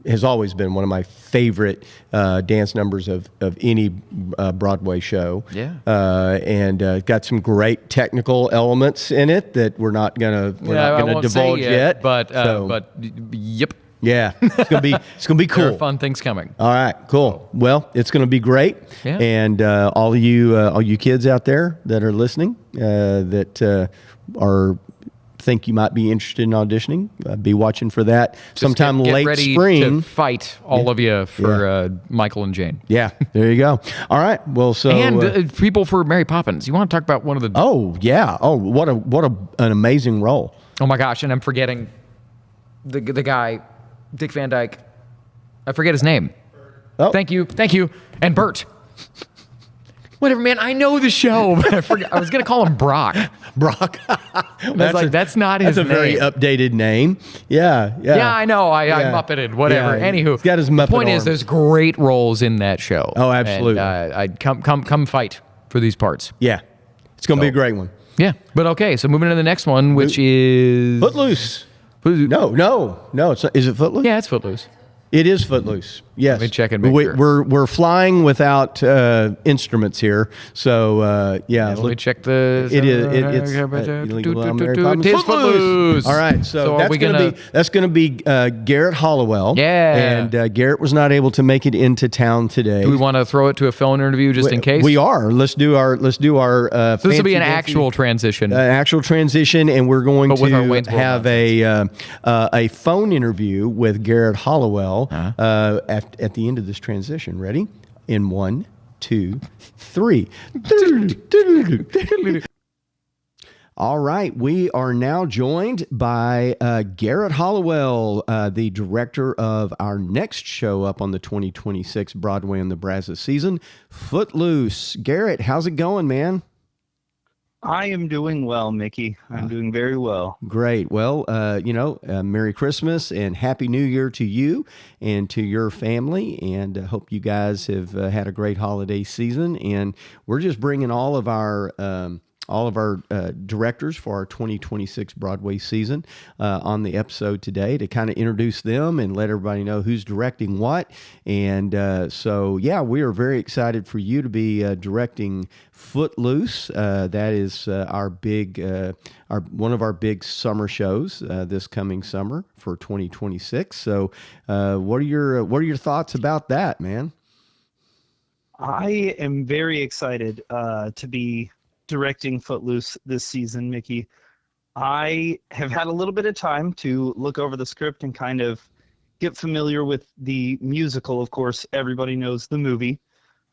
has always been one of my favorite dance numbers of any Broadway show. Yeah. And got some great technical elements in it that we're not gonna divulge yet. But yep. Yeah, it's gonna be cool. There are fun things coming. All right, cool. Well, it's going to be great. Yeah. And all you kids out there that are listening that think you might be interested in auditioning, be watching for that sometime get late ready spring. To fight all of you for Michael and Jane. Yeah, there you go. All right. Well, so and people for Mary Poppins. You want to talk about one of the? Oh yeah. Oh, what an amazing role. Oh my gosh! And I'm forgetting the guy. Dick Van Dyke. I forget his name. Oh. Thank you. And Bert. Whatever, man. I know the show, but I forgot. I was going to call him Brock. Brock. That's not his name. That's a very updated name. Yeah. Yeah, I know. I Muppeted. Whatever. Yeah, Anywho. he's got his Muppet the point is, arms. there's great roles in that show. Oh, absolutely. And, I'd come fight for these parts. Yeah. It's going to be a great one. Yeah. But okay, so moving to the next one, which is... Footloose. No. It's not. Is it Footloose? Yeah, it's Footloose. It is Footloose. Yes. Let me check and make sure. We're flying without instruments here, so yeah. Let me check the. It is. It's Footloose. All right, so that's gonna be Garrett Hollowell. Yeah. And Garrett was not able to make it into town today. Do we want to throw it to a phone interview just in case? We are. Let's do our. So this will be an actual transition. And we're going with our Wayne's to World have a phone interview with Garrett Hollowell at the end of this transition. Ready? In 1, 2, 3. All right, we are now joined by Garrett Hollowell, the director of our next show up on the 2026 Broadway and the Brazos season, Footloose. Garrett, how's it going, man? I am doing well, Mickey. I'm doing very well. Great. Well, Merry Christmas and Happy New Year to you and to your family. And hope you guys have had a great holiday season. And we're just bringing all of our directors for our 2026 Broadway season on the episode today to kind of introduce them and let everybody know who's directing what. And so, we are very excited for you to be directing Footloose. That is one of our big summer shows this coming summer for 2026. So, what are your thoughts about that, man? I am very excited to be directing Footloose this season, Mickey. I have had a little bit of time to look over the script and kind of get familiar with the musical. Of course, everybody knows the movie,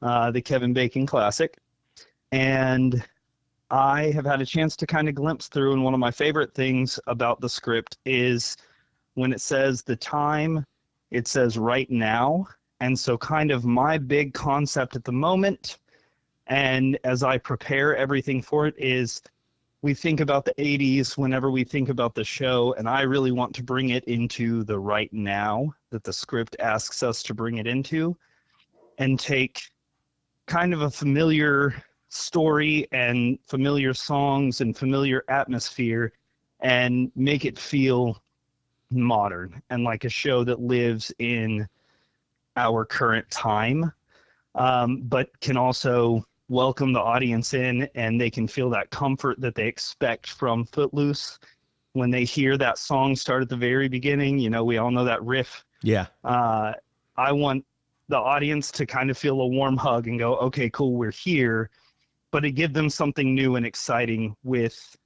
the Kevin Bacon classic. And I have had a chance to kind of glimpse through, and one of my favorite things about the script is when it says the time, it says right now. And so kind of my big concept at the moment, and as I prepare everything for it, is we think about the 80s whenever we think about the show, and I really want to bring it into the right now that the script asks us to bring it into, and take kind of a familiar story and familiar songs and familiar atmosphere and make it feel modern and like a show that lives in our current time, but can also welcome the audience in, and they can feel that comfort that they expect from Footloose when they hear that song start at the very beginning. We all know that riff. Yeah. I want the audience to kind of feel a warm hug and go, okay, cool, we're here, but to give them something new and exciting with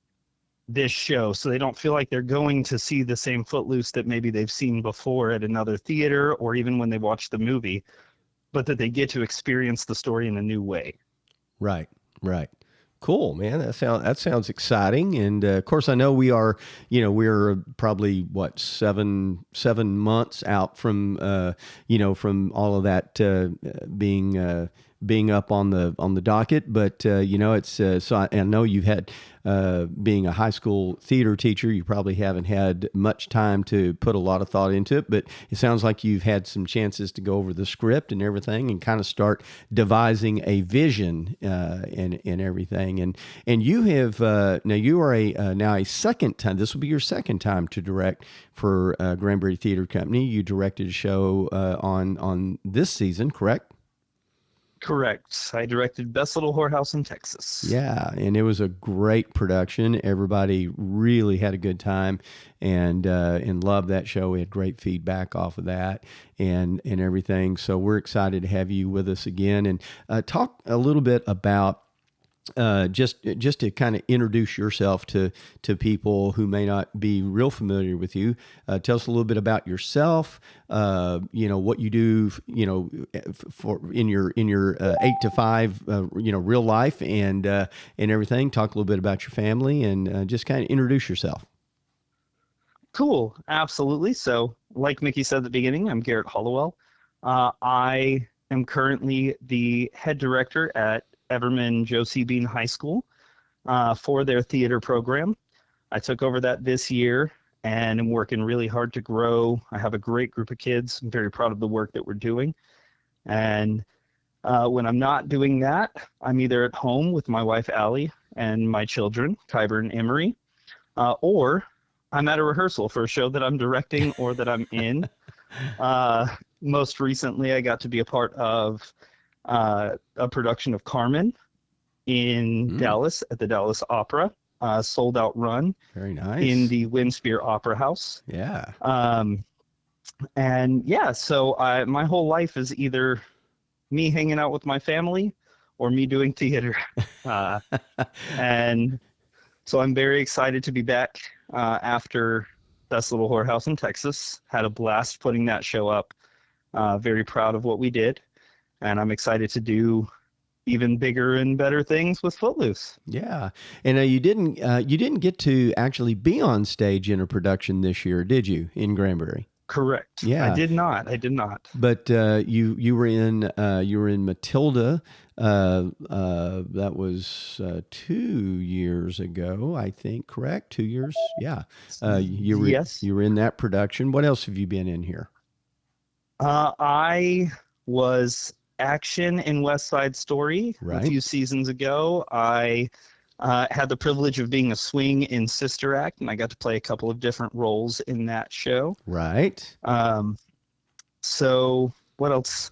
this show, so they don't feel like they're going to see the same Footloose that maybe they've seen before at another theater or even when they watch the movie, but that they get to experience the story in a new way. Right. Cool, man. That sounds exciting. And of course, I know we're probably 7 months out from from all of that being being up on the docket, but it's so I know you've had being a high school theater teacher, you probably haven't had much time to put a lot of thought into it, but it sounds like you've had some chances to go over the script and everything and kind of start devising a vision and everything. And you have now you are now a second time. This will be your second time to direct for Granbury Theater Company. You directed a show on this season, correct? Correct. I directed Best Little Whorehouse in Texas. Yeah, and it was a great production. Everybody really had a good time and loved that show. We had great feedback off of that and everything. So we're excited to have you with us again and talk a little bit about just to kind of introduce yourself to people who may not be real familiar with you. Tell us a little bit about yourself. What you do. For in your 8 to 5. Real life and everything. Talk a little bit about your family and just kind of introduce yourself. Cool. Absolutely. So, like Mickey said at the beginning, I'm Garrett Hollowell. I am currently the head director at Everman Josie Bean High School for their theater program. I took over that this year and am working really hard to grow. I have a great group of kids. I'm very proud of the work that we're doing. And when I'm not doing that, I'm either at home with my wife, Allie, and my children, Kyber and Emery, or I'm at a rehearsal for a show that I'm directing or that I'm in. Most recently, I got to be a part of a production of Carmen in Dallas at the Dallas Opera, sold out run. Very nice. In the Winspear Opera House. Yeah. So my whole life is either me hanging out with my family or me doing theater. And so I'm very excited to be back after Best Little Whorehouse in Texas. Had a blast putting that show up. Very proud of what we did. And I'm excited to do even bigger and better things with Footloose. Yeah, and you didn't get to actually be on stage in a production this year, did you? In Granbury? Correct. Yeah, I did not. But you were in Matilda. That was 2 years ago, I think. Correct? 2 years? Yeah. Yes. You were in that production. What else have you been in here? I was action in West Side Story right. A few seasons ago. I had the privilege of being a swing in Sister Act, and I got to play a couple of different roles in that show. Right. So what else?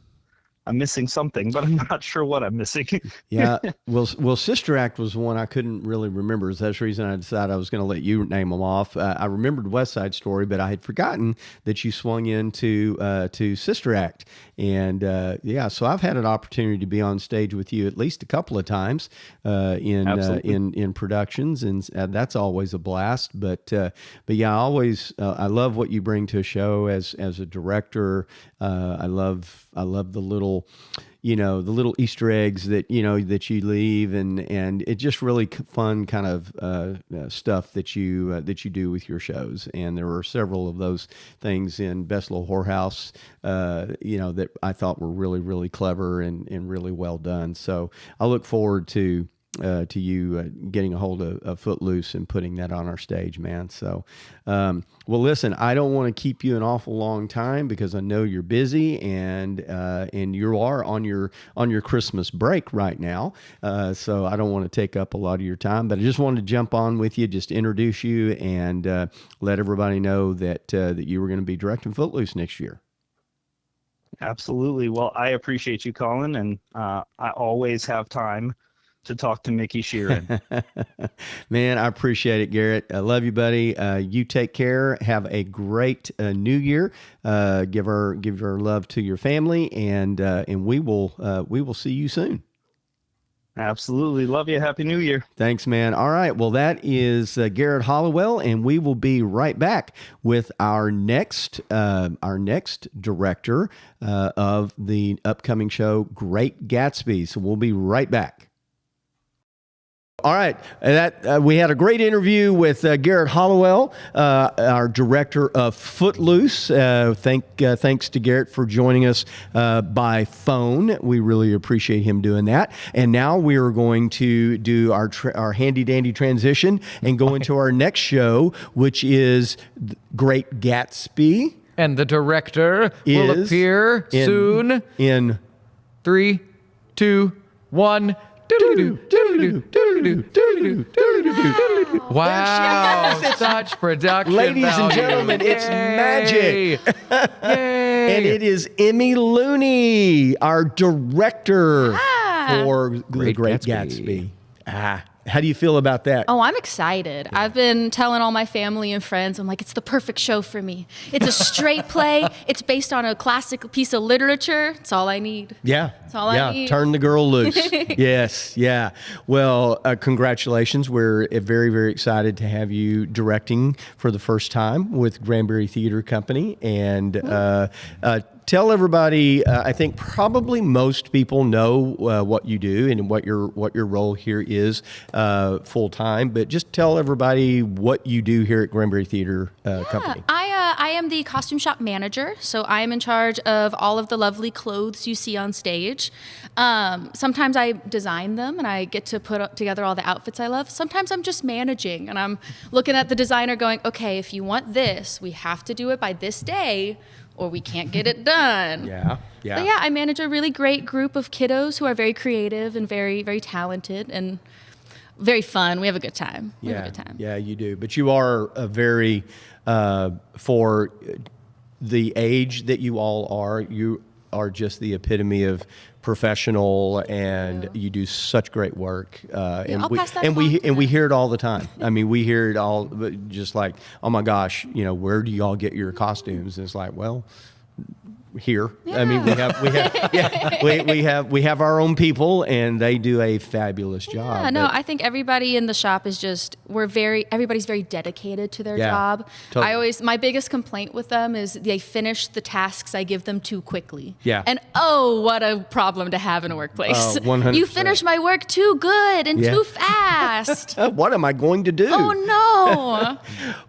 I'm missing something, but I'm not sure what I'm missing. Yeah. Well, Sister Act was one I couldn't really remember. So that's the reason I decided I was going to let you name them off. I remembered West Side Story, but I had forgotten that you swung into to Sister Act. And so I've had an opportunity to be on stage with you at least a couple of times in productions, and that's always a blast. But yeah, I love what you bring to a show as a director. I love the little Easter eggs that you leave, and it's just really fun kind of stuff that you do with your shows. And there were several of those things in Best Little Whorehouse, that I thought were really, really clever and really well done. So I look forward to you getting a hold of Footloose and putting that on our stage, man. So, well, listen, I don't want to keep you an awful long time because I know you're busy and you are on your Christmas break right now. So I don't want to take up a lot of your time, but I just wanted to jump on with you, just introduce you and let everybody know that you were going to be directing Footloose next year. Absolutely. Well, I appreciate you, Colin, and I always have time to talk to Mickey Sheeran. Man, I appreciate it, Garrett. I love you, buddy. You take care. Have a great new year. Give our love to your family, and we will see you soon. Absolutely. Love you. Happy New Year. Thanks, man. All right. Well, that is Garrett Hollowell, and we will be right back with our next director of the upcoming show, Great Gatsby. So we'll be right back. all right. That we had a great interview with Garrett Hollowell, our director of Footloose. Thanks to Garrett for joining us by phone. We really appreciate him doing that. And now we are going to do our handy dandy transition and go into our next show, which is Great Gatsby. And the director will appear soon. In 3, 2, 1. Wow, such production ladies and value. gentlemen, it's magic. Yay. And it is Emmy Looney, our director for The Great Gatsby. How do you feel about that? Oh, I'm excited. I've been telling all my family and friends, I'm like, it's the perfect show for me. It's a straight play. It's based on a classic piece of literature. It's all I need. Yeah. That's all I need. Turn the girl loose. Yes. Yeah. Well, congratulations. We're very, very excited to have you directing for the first time with Granbury Theater Company. And tell everybody, I think probably most people know what you do and what your role here is full time, but just tell everybody what you do here at Granbury Theater Company. I am the costume shop manager, so I am in charge of all of the lovely clothes you see on stage. Sometimes I design them and I get to put together all the outfits I love. Sometimes I'm just managing and I'm looking at the designer going, okay, if you want this, we have to do it by this day or we can't get it done. Yeah. But yeah, I manage a really great group of kiddos who are very creative and very, very talented and very fun. We have a good time. Yeah, you do. But you are a very, for the age that you all are, you are just the epitome of professional, and you do such great work. I'll pass that and along. we hear it all the time. I mean, we hear it all, just like, oh my gosh, where do y'all get your costumes? And it's like, well, here. Yeah. I mean, we have our own people, and they do a fabulous job. Yeah, no, I think everybody in the shop is just everybody's very dedicated to their job. Totally. My biggest complaint with them is they finish the tasks I give them too quickly. Yeah. And what a problem to have in a workplace. 100%. You finish my work too good and too fast. What am I going to do? Oh no.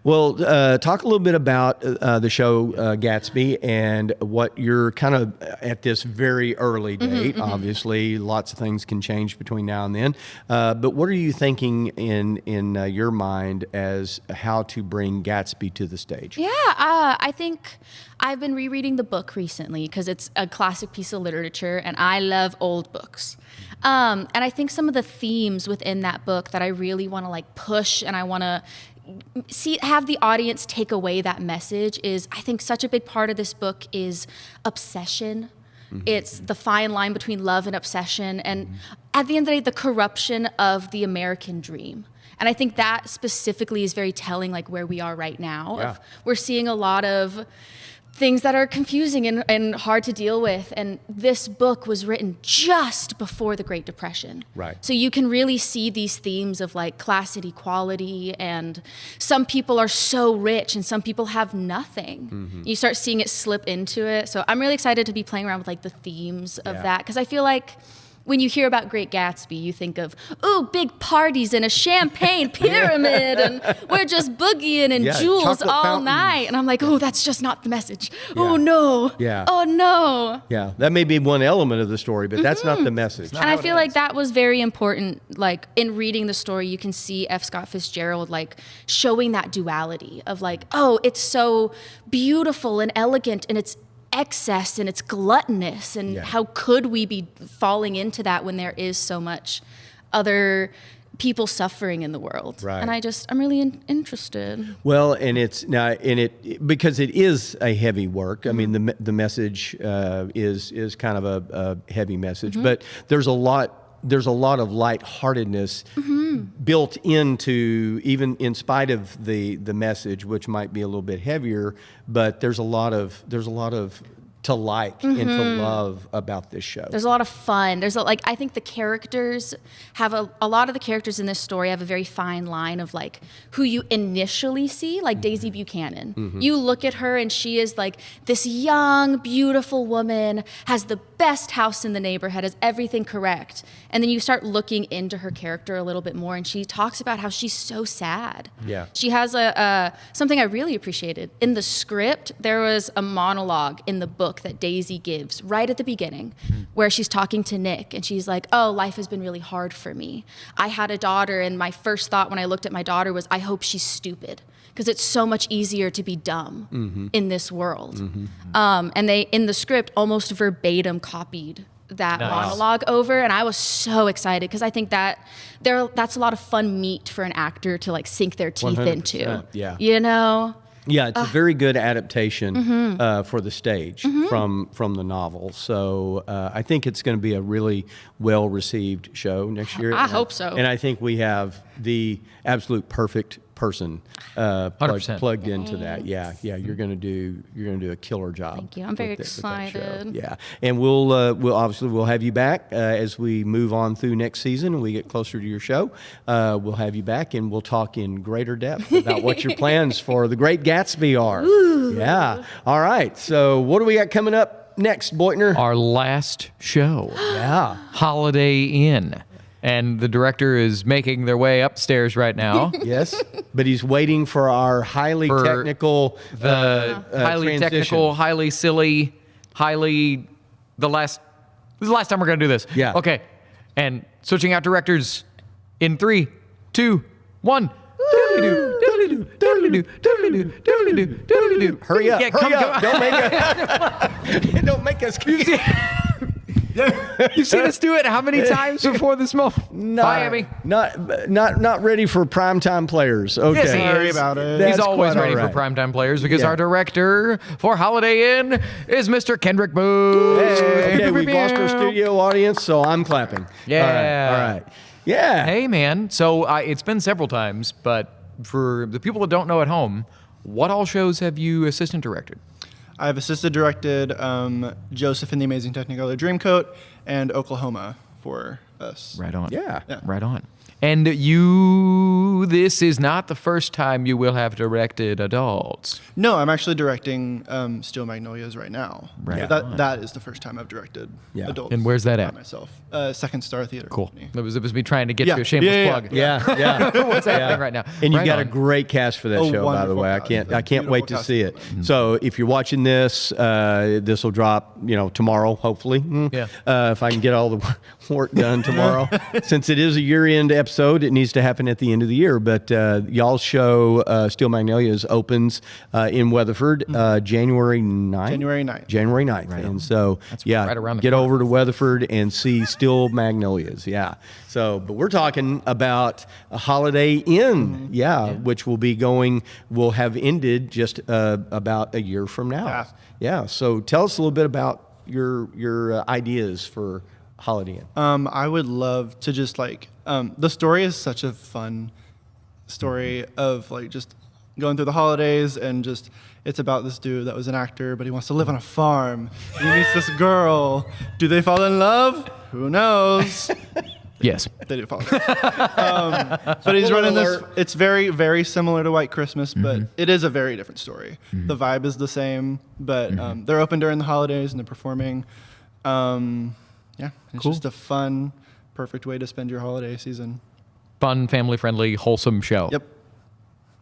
Well, talk a little bit about the show Gatsby and what you're kind of at this very early date. Obviously, lots of things can change between now and then. But what are you thinking in your mind as how to bring Gatsby to the stage? Yeah, I think I've been rereading the book recently because it's a classic piece of literature, and I love old books. And I think some of the themes within that book that I really want to push and I want to have the audience take away that message is, I think such a big part of this book is obsession. It's the fine line between love and obsession, and at the end of the day, the corruption of the American dream. And I think that specifically is very telling, where we are right now. Yeah. We're seeing a lot of things that are confusing and hard to deal with. And this book was written just before the Great Depression. Right. So you can really see these themes of class inequality, and some people are so rich and some people have nothing. You start seeing it slip into it. So I'm really excited to be playing around with the themes of that, because I feel like when you hear about Great Gatsby, you think of, big parties and a champagne pyramid, and we're just boogieing and jewels all fountains. night. And I'm like, that's just not the message. Oh, no. Yeah. Oh, no. Yeah, that may be one element of the story, but that's not the message. And I feel like that was very important. In reading the story, you can see F. Scott Fitzgerald, showing that duality of it's so beautiful and elegant, and it's excess and it's gluttonous, and how could we be falling into that when there is so much other people suffering in the world? Right. And I'm really interested. Well, and it's now because it is a heavy work. I mean, the message is kind of a heavy message, but there's a lot of lightheartedness built into, even in spite of the message, which might be a little bit heavier, but there's a lot of to like and to love about this show. There's a lot of fun. I think the characters have a lot of the characters in this story have a very fine line of who you initially see, Daisy Buchanan. You look at her and she is this young, beautiful woman, has the best house in the neighborhood, has everything correct. And then you start looking into her character a little bit more, and she talks about how she's so sad. Yeah. She has something I really appreciated. In the script, there was a monologue in the book that Daisy gives right at the beginning where she's talking to Nick, and she's like, oh, life has been really hard for me. I had a daughter, and my first thought when I looked at my daughter was, I hope she's stupid, because it's so much easier to be dumb in this world. And they, in the script, almost verbatim copied that monologue over, and I was so excited because I think that that's a lot of fun meat for an actor to like sink their teeth 100%, into. yeah. You know? Yeah, it's a very good adaptation for the stage from the novel. So I think it's going to be a really well-received show next year. I hope so. And I think we have the absolute perfect person 100%. plugged into that. Yeah, you're going to do a killer job. Thank you. I'm very with that show. excited. Yeah, and we'll obviously have you back as we move on through next season and we get closer to your show. We'll have you back and we'll talk in greater depth about what your plans for The Great Gatsby are. Ooh. Yeah. All right. So what do we got coming up next, Beutner? Our last show, Yeah. Holiday Inn. And the director is making their way upstairs right now. Yes, but he's waiting for our highly For technical, highly transition. technical, highly silly, this is the last time we're going to do this. Yeah. Okay. And switching out directors in 3, 2, 1. Hurry up! Yeah, hurry up! Don't make us. You've seen us do it how many times before this moment? Bye, Abby. Not ready for primetime players. Okay. Yes, he Sorry is. about it. That's He's always quite ready all right. for primetime players because Yeah. our director for Holiday Inn is Mr. Kendrick Booth. Hey, okay, we've lost our studio audience, so I'm clapping. Yeah. All right. Yeah. Hey, man. So it's been several times, but for the people that don't know at home, what all shows have you assistant directed? I've assisted directed Joseph and the Amazing Technicolor Dreamcoat and Oklahoma for us. Right on. Yeah. Right on. And this is not the first time you will have directed adults. No, I'm actually directing Steel Magnolias right now. Right. That is the first time I've directed Yeah. adults. And where's that by at? myself. Second Star Theater. Cool. Company. It was me trying to get Yeah. you a shameless Yeah. plug. Yeah. For what's happening right now. And you Right got on. a great cast for that Oh, show, by the wonderful way. cast. I can't wait to Beautiful see it. cast. So if you're watching this, this will drop, tomorrow, hopefully. Yeah. If I can get all the work done tomorrow, since it is a year-end episode, it needs to happen at the end of the year. But y'all's show, Steel Magnolias, opens in Weatherford January 9th. January 9th. And so, right around the get corner. over to Weatherford and see Steel Magnolias. Yeah. So, but we're talking about a Holiday Inn, which will have ended just about a year from now. Yeah. So tell us a little bit about your ideas for Holiday Inn. I would love to just the story is such a fun story of just going through the holidays and just it's about this dude that was an actor, but he wants to live on a farm. And he meets this girl. Do they fall in love? Who knows? Yes. They do fall in love. But he's running this. It's very, very similar to White Christmas, but it is a very different story. The vibe is the same, but they're open during the holidays and they're performing. It's just a fun, perfect way to spend your holiday season. Fun, family-friendly, wholesome show. Yep.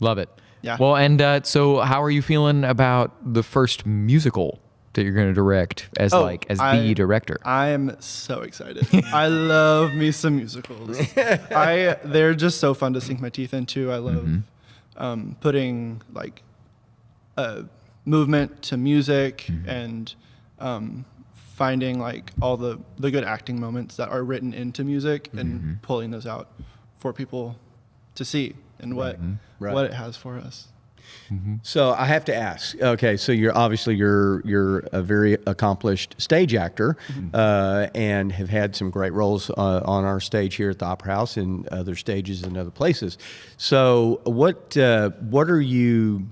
Love it. Yeah. Well, and so how are you feeling about the first musical that you're going to direct as the director? I am so excited. I love me some musicals. They're just so fun to sink my teeth into. I love putting movement to music and finding all the good acting moments that are written into music and pulling those out for people to see and what it has for us. So I have to ask. Okay, so you're a very accomplished stage actor, and have had some great roles on our stage here at the Opera House and other stages and other places. So what are you?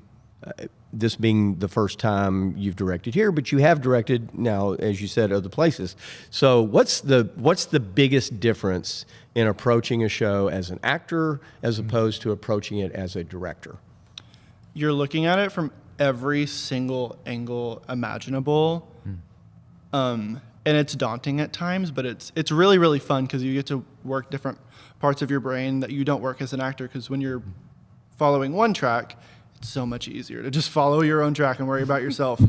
This being the first time you've directed here, but you have directed now, as you said, other places. So what's the biggest difference in approaching a show as an actor as opposed to approaching it as a director? You're looking at it from every single angle imaginable. and it's daunting at times, but it's really, really fun because you get to work different parts of your brain that you don't work as an actor, because when you're following one track, it's so much easier to just follow your own track and worry about yourself.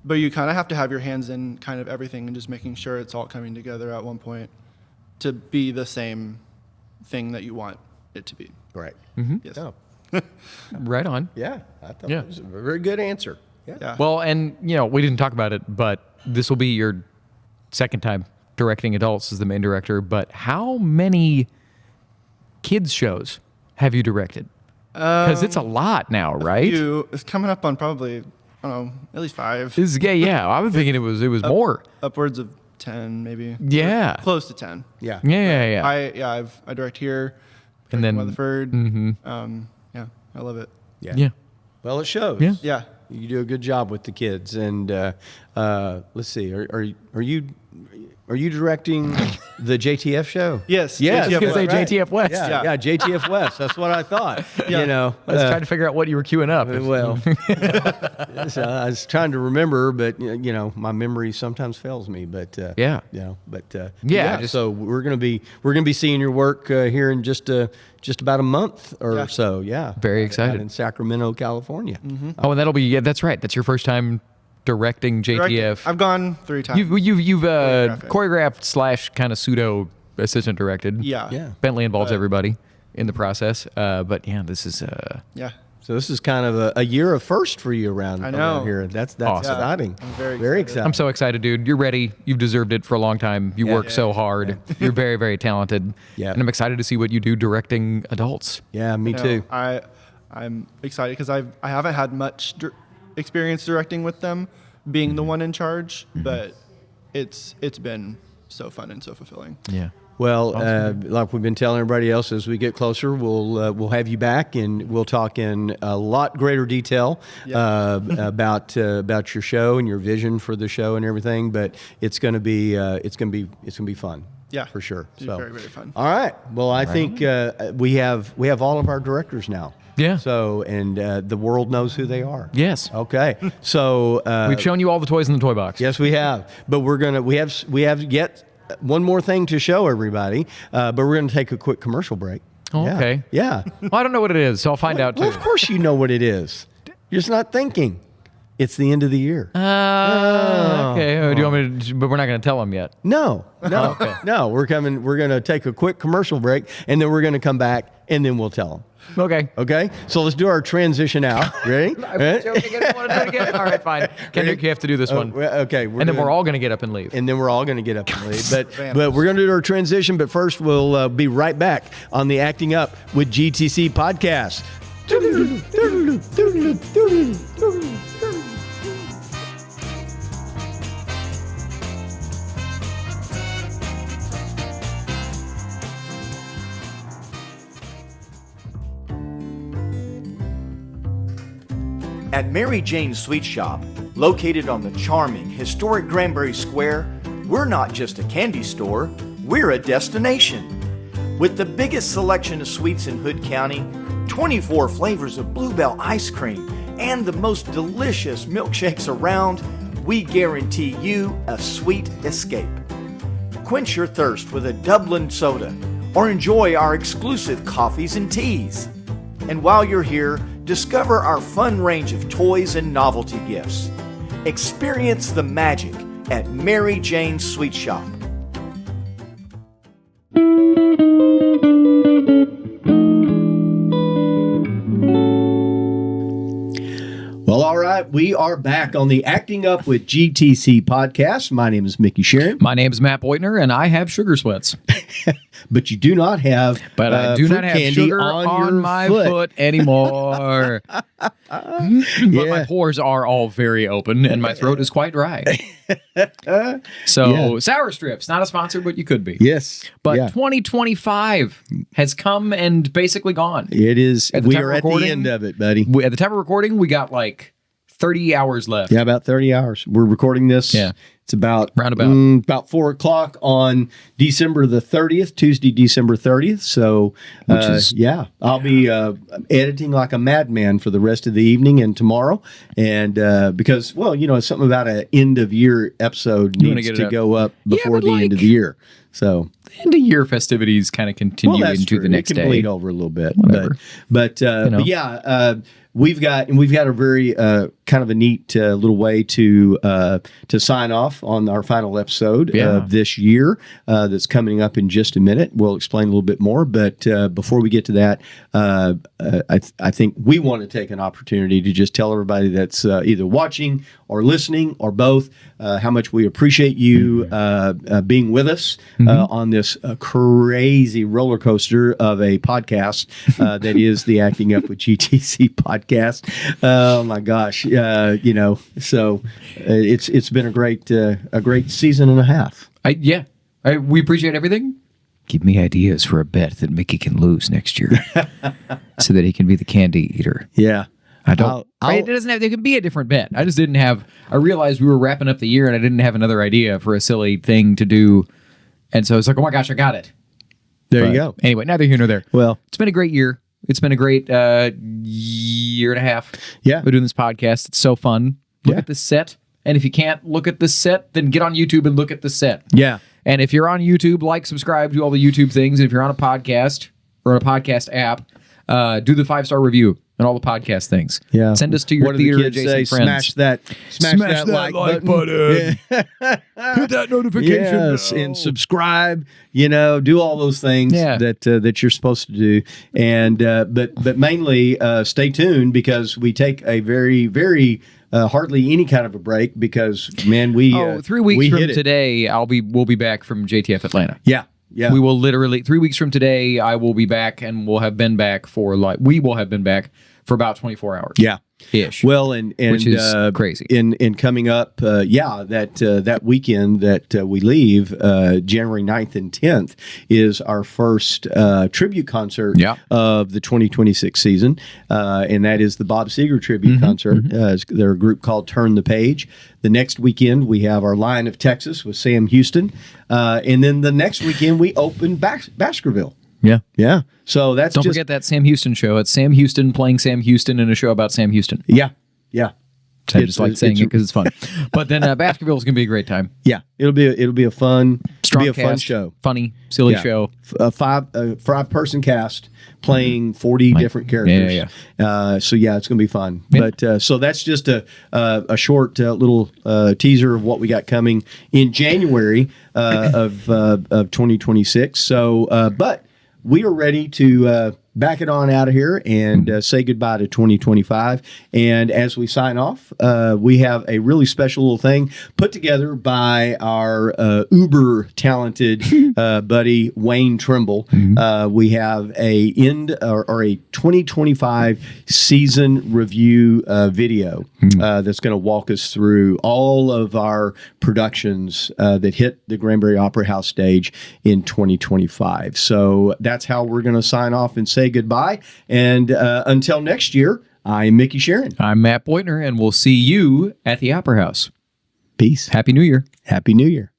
But you kind of have to have your hands in kind of everything and just making sure it's all coming together at one point to be the same thing that you want it to be. Right. Yes. Oh, Right on. yeah. I thought Yeah. that was a very good answer. Yeah. Well, and we didn't talk about it, but this will be your second time directing adults as the main director. But how many kids shows have you directed? Because it's a lot now, right? It's coming up on probably, I don't know, at least 5. Yeah. I was thinking it was more. Upwards of 10, maybe. Yeah. Close to 10. Yeah. Yeah. I direct here, And then- Weatherford. Yeah, I love it. Yeah. Well, it shows. Yeah. Yeah. You do a good job with the kids. And let's see, are you directing the JTF show? Yes. Yeah, I was JTF going to say West. JTF West. Yeah, JTF West. That's what I thought. You know, I was trying to figure out what you were queuing up. well, so I was trying to remember, but my memory sometimes fails me. But Yeah. yeah. So we're gonna be seeing your work here in just about a month or Yeah. so. Yeah, Very out excited. in Sacramento, California. Oh, and that'll be that's right. That's your first time directing JTF. I've gone 3 times. You've Choreographing. choreographed / kind of pseudo assistant directed. Yeah. Bentley involves everybody in the process. But yeah, this is Yeah. So this is kind of a year of first for you around, I know. around here. That's Awesome. exciting. I'm very very excited. excited. I'm so excited, dude. You're ready. You've deserved it for a long time. You work so hard. You're very, very talented. Yeah. And I'm excited to see what you do directing adults. Yeah, me too. I'm excited because I haven't had much experience directing with them, being the one in charge, but it's been so fun and so fulfilling. Yeah. Well, like we've been telling everybody else, as we get closer, we'll have you back and we'll talk in a lot greater detail about your show and your vision for the show and everything. But it's going to be fun. Yeah, for sure. It's So very, very fun. All right. Well, I think we have all of our directors now. Yeah. So and the world knows who they are. Yes. Okay. So We've shown you all the toys in the toy box. yes, we have. But we have yet one more thing to show everybody. But we're going to take a quick commercial break. Oh, Yeah. okay. Yeah. Well, I don't know what it is, so I'll find out too. Well, of course you know what it is. You're just not thinking. It's the end of the year. Okay. Do you want me to? But we're not going to tell them yet. No. Okay. No. We're coming. We're going to take a quick commercial break, and then we're going to come back, and then we'll tell them. Okay. Okay. So let's do our transition out. Ready? I was joking. I didn't want to do it again. All right, fine. Kendrick, you have to do this one. Okay. And then we're all going to get up and leave. And then we're all going to get up and leave. But we're going to do our transition. But first, we'll be right back on the Acting Up with GTC podcast. At Mary Jane's Sweet Shop, located on the charming, historic Granbury Square, we're not just a candy store, we're a destination. With the biggest selection of sweets in Hood County, 24 flavors of Bluebell ice cream, and the most delicious milkshakes around, we guarantee you a sweet escape. Quench your thirst with a Dublin soda, or enjoy our exclusive coffees and teas. And while you're here, discover our fun range of toys and novelty gifts. Experience the magic at Mary Jane's Sweet Shop. Well, all right. We are back on the Acting Up with GTC podcast. My name is Mickey Sharon. My name is Matt Beutner, and I have sugar sweats. But you do not have I do fruit not have candy sugar on on your my foot. foot anymore. But my pores are all very open, and my throat is quite dry. So, Sour Strips, not a sponsor, but you could be. Yes. But yeah. 2025 has come and basically gone. It is. At the We time are of at the recording- end of it, buddy. At the time of recording, we got like 30 hours left. Yeah, about 30 hours. We're recording this. Yeah. It's about Roundabout. About 4 o'clock on December the 30th, Tuesday, December 30th. So, I'll be editing like a madman for the rest of the evening and tomorrow. And because, it's something about an end of year episode You wanna needs get it to up. go up before but the end of the year. So, The end of year festivities kind of continue that's into true. the next it can day. bleed over a little bit, Whatever. but we've got a very kind of a neat little way to sign off on our final episode of this year that's coming up in just a minute. We'll explain a little bit more, but before we get to that, I think we want to take an opportunity to just tell everybody that's either watching or listening or both how much we appreciate you being with us on this crazy roller coaster of a podcast that is the Acting Up with GTC podcast. Oh my gosh, so it's been a great season and a half. We appreciate everything. Give me ideas for a bet that Mickey can lose next year, so that he can be the candy eater. Yeah. I don't. It doesn't have. There can be a different bet. I just didn't have. I realized we were wrapping up the year, and I didn't have another idea for a silly thing to do, and so it's like, oh my gosh, I got it. There you go. Anyway, neither here nor there. Well, it's been a great year. It's been a great year and a half. Yeah. We're doing this podcast. It's so fun. Look at the set. And if you can't look at the set, then get on YouTube and look at the set. Yeah. And if you're on YouTube, like, subscribe, do all the YouTube things. And if you're on a podcast or a podcast app, do the 5-star review and all the podcast things. Yeah. Send us to your What do the theater kids adjacent say? friends. Smash that like button. Yeah. Hit that notification Yes, bell. and subscribe. Do all those things that you're supposed to do. And but mainly stay tuned because we take a very very hardly any kind of a break because man 3 weeks from hit it. today we'll be back from JTF Atlanta. Yeah. We will literally 3 weeks from today. I will be back, and we'll have been back for about 24 hours. Yeah. Ish. Well, and which is crazy. In coming up, that weekend that we leave, January 9th and 10th, is our first tribute concert of the 2026 season, and that is the Bob Seger tribute concert. They're a group called Turn the Page. The next weekend, we have our Lion of Texas with Sam Houston, and then the next weekend, we open Baskerville. Yeah. Yeah. So that's Don't forget that Sam Houston show. It's Sam Houston playing Sam Houston in a show about Sam Houston. Yeah. Yeah. I just like saying it because it's fun. But then Baskerville is going to be a great time. Yeah. It'll be a fun, Strong fun cast, show. Funny, silly show. A five-person cast playing 40 different characters. So it's going to be fun. Yeah. But so that's just a short little teaser of what we got coming in January of 2026. So, but we are ready to back it on out of here and say goodbye to 2025. And as we sign off, we have a really special little thing put together by our uber talented buddy Wayne Trimble. We have a 2025 season review video that's going to walk us through all of our productions that hit the Granbury Opera House stage in 2025. So that's how we're going to sign off and say goodbye. And until next year, I'm Mickey Sharon. I'm Matt Boitner, and we'll see you at the Opera House. Peace. Happy New Year. Happy New Year.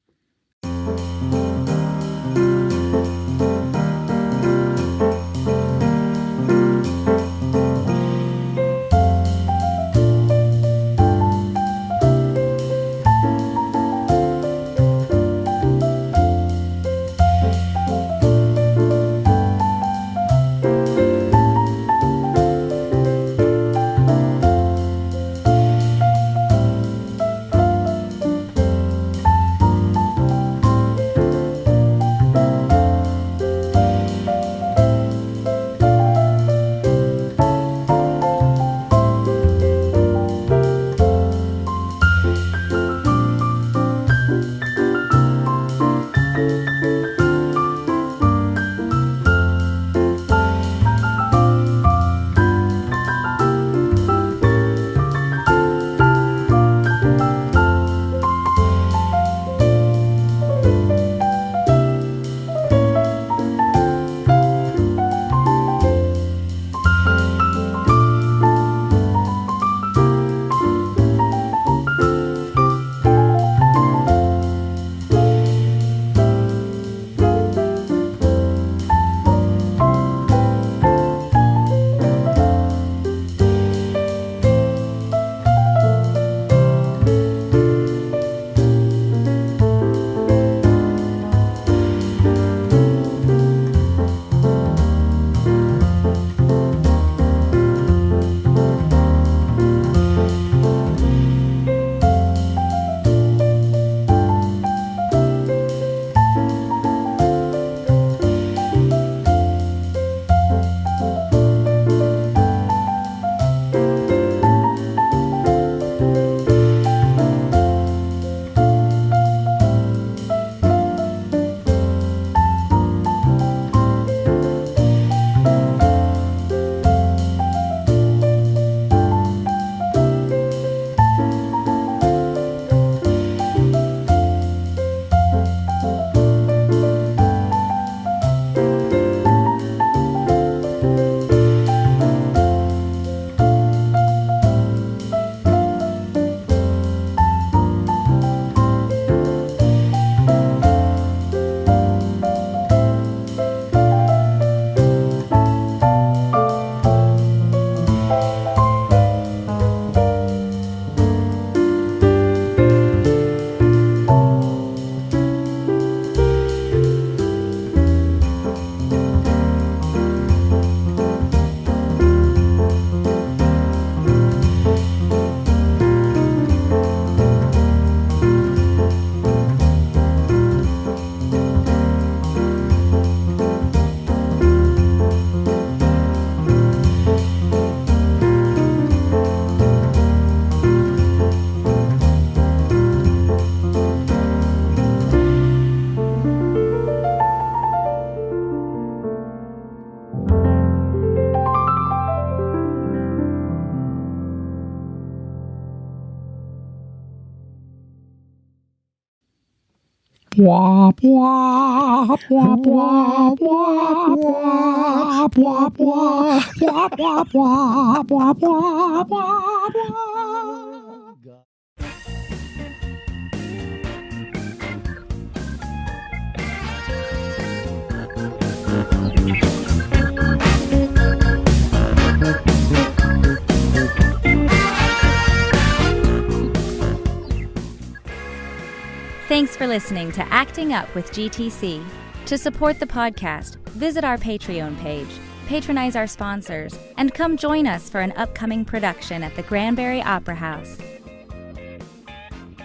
Thanks for listening to Acting Up with GTC. To support the podcast, visit our Patreon page, patronize our sponsors, and come join us for an upcoming production at the Granbury Opera House.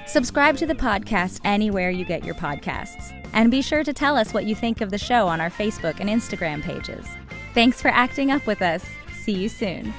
Subscribe to the podcast anywhere you get your podcasts, and be sure to tell us what you think of the show on our Facebook and Instagram pages. Thanks for acting up with us. See you soon.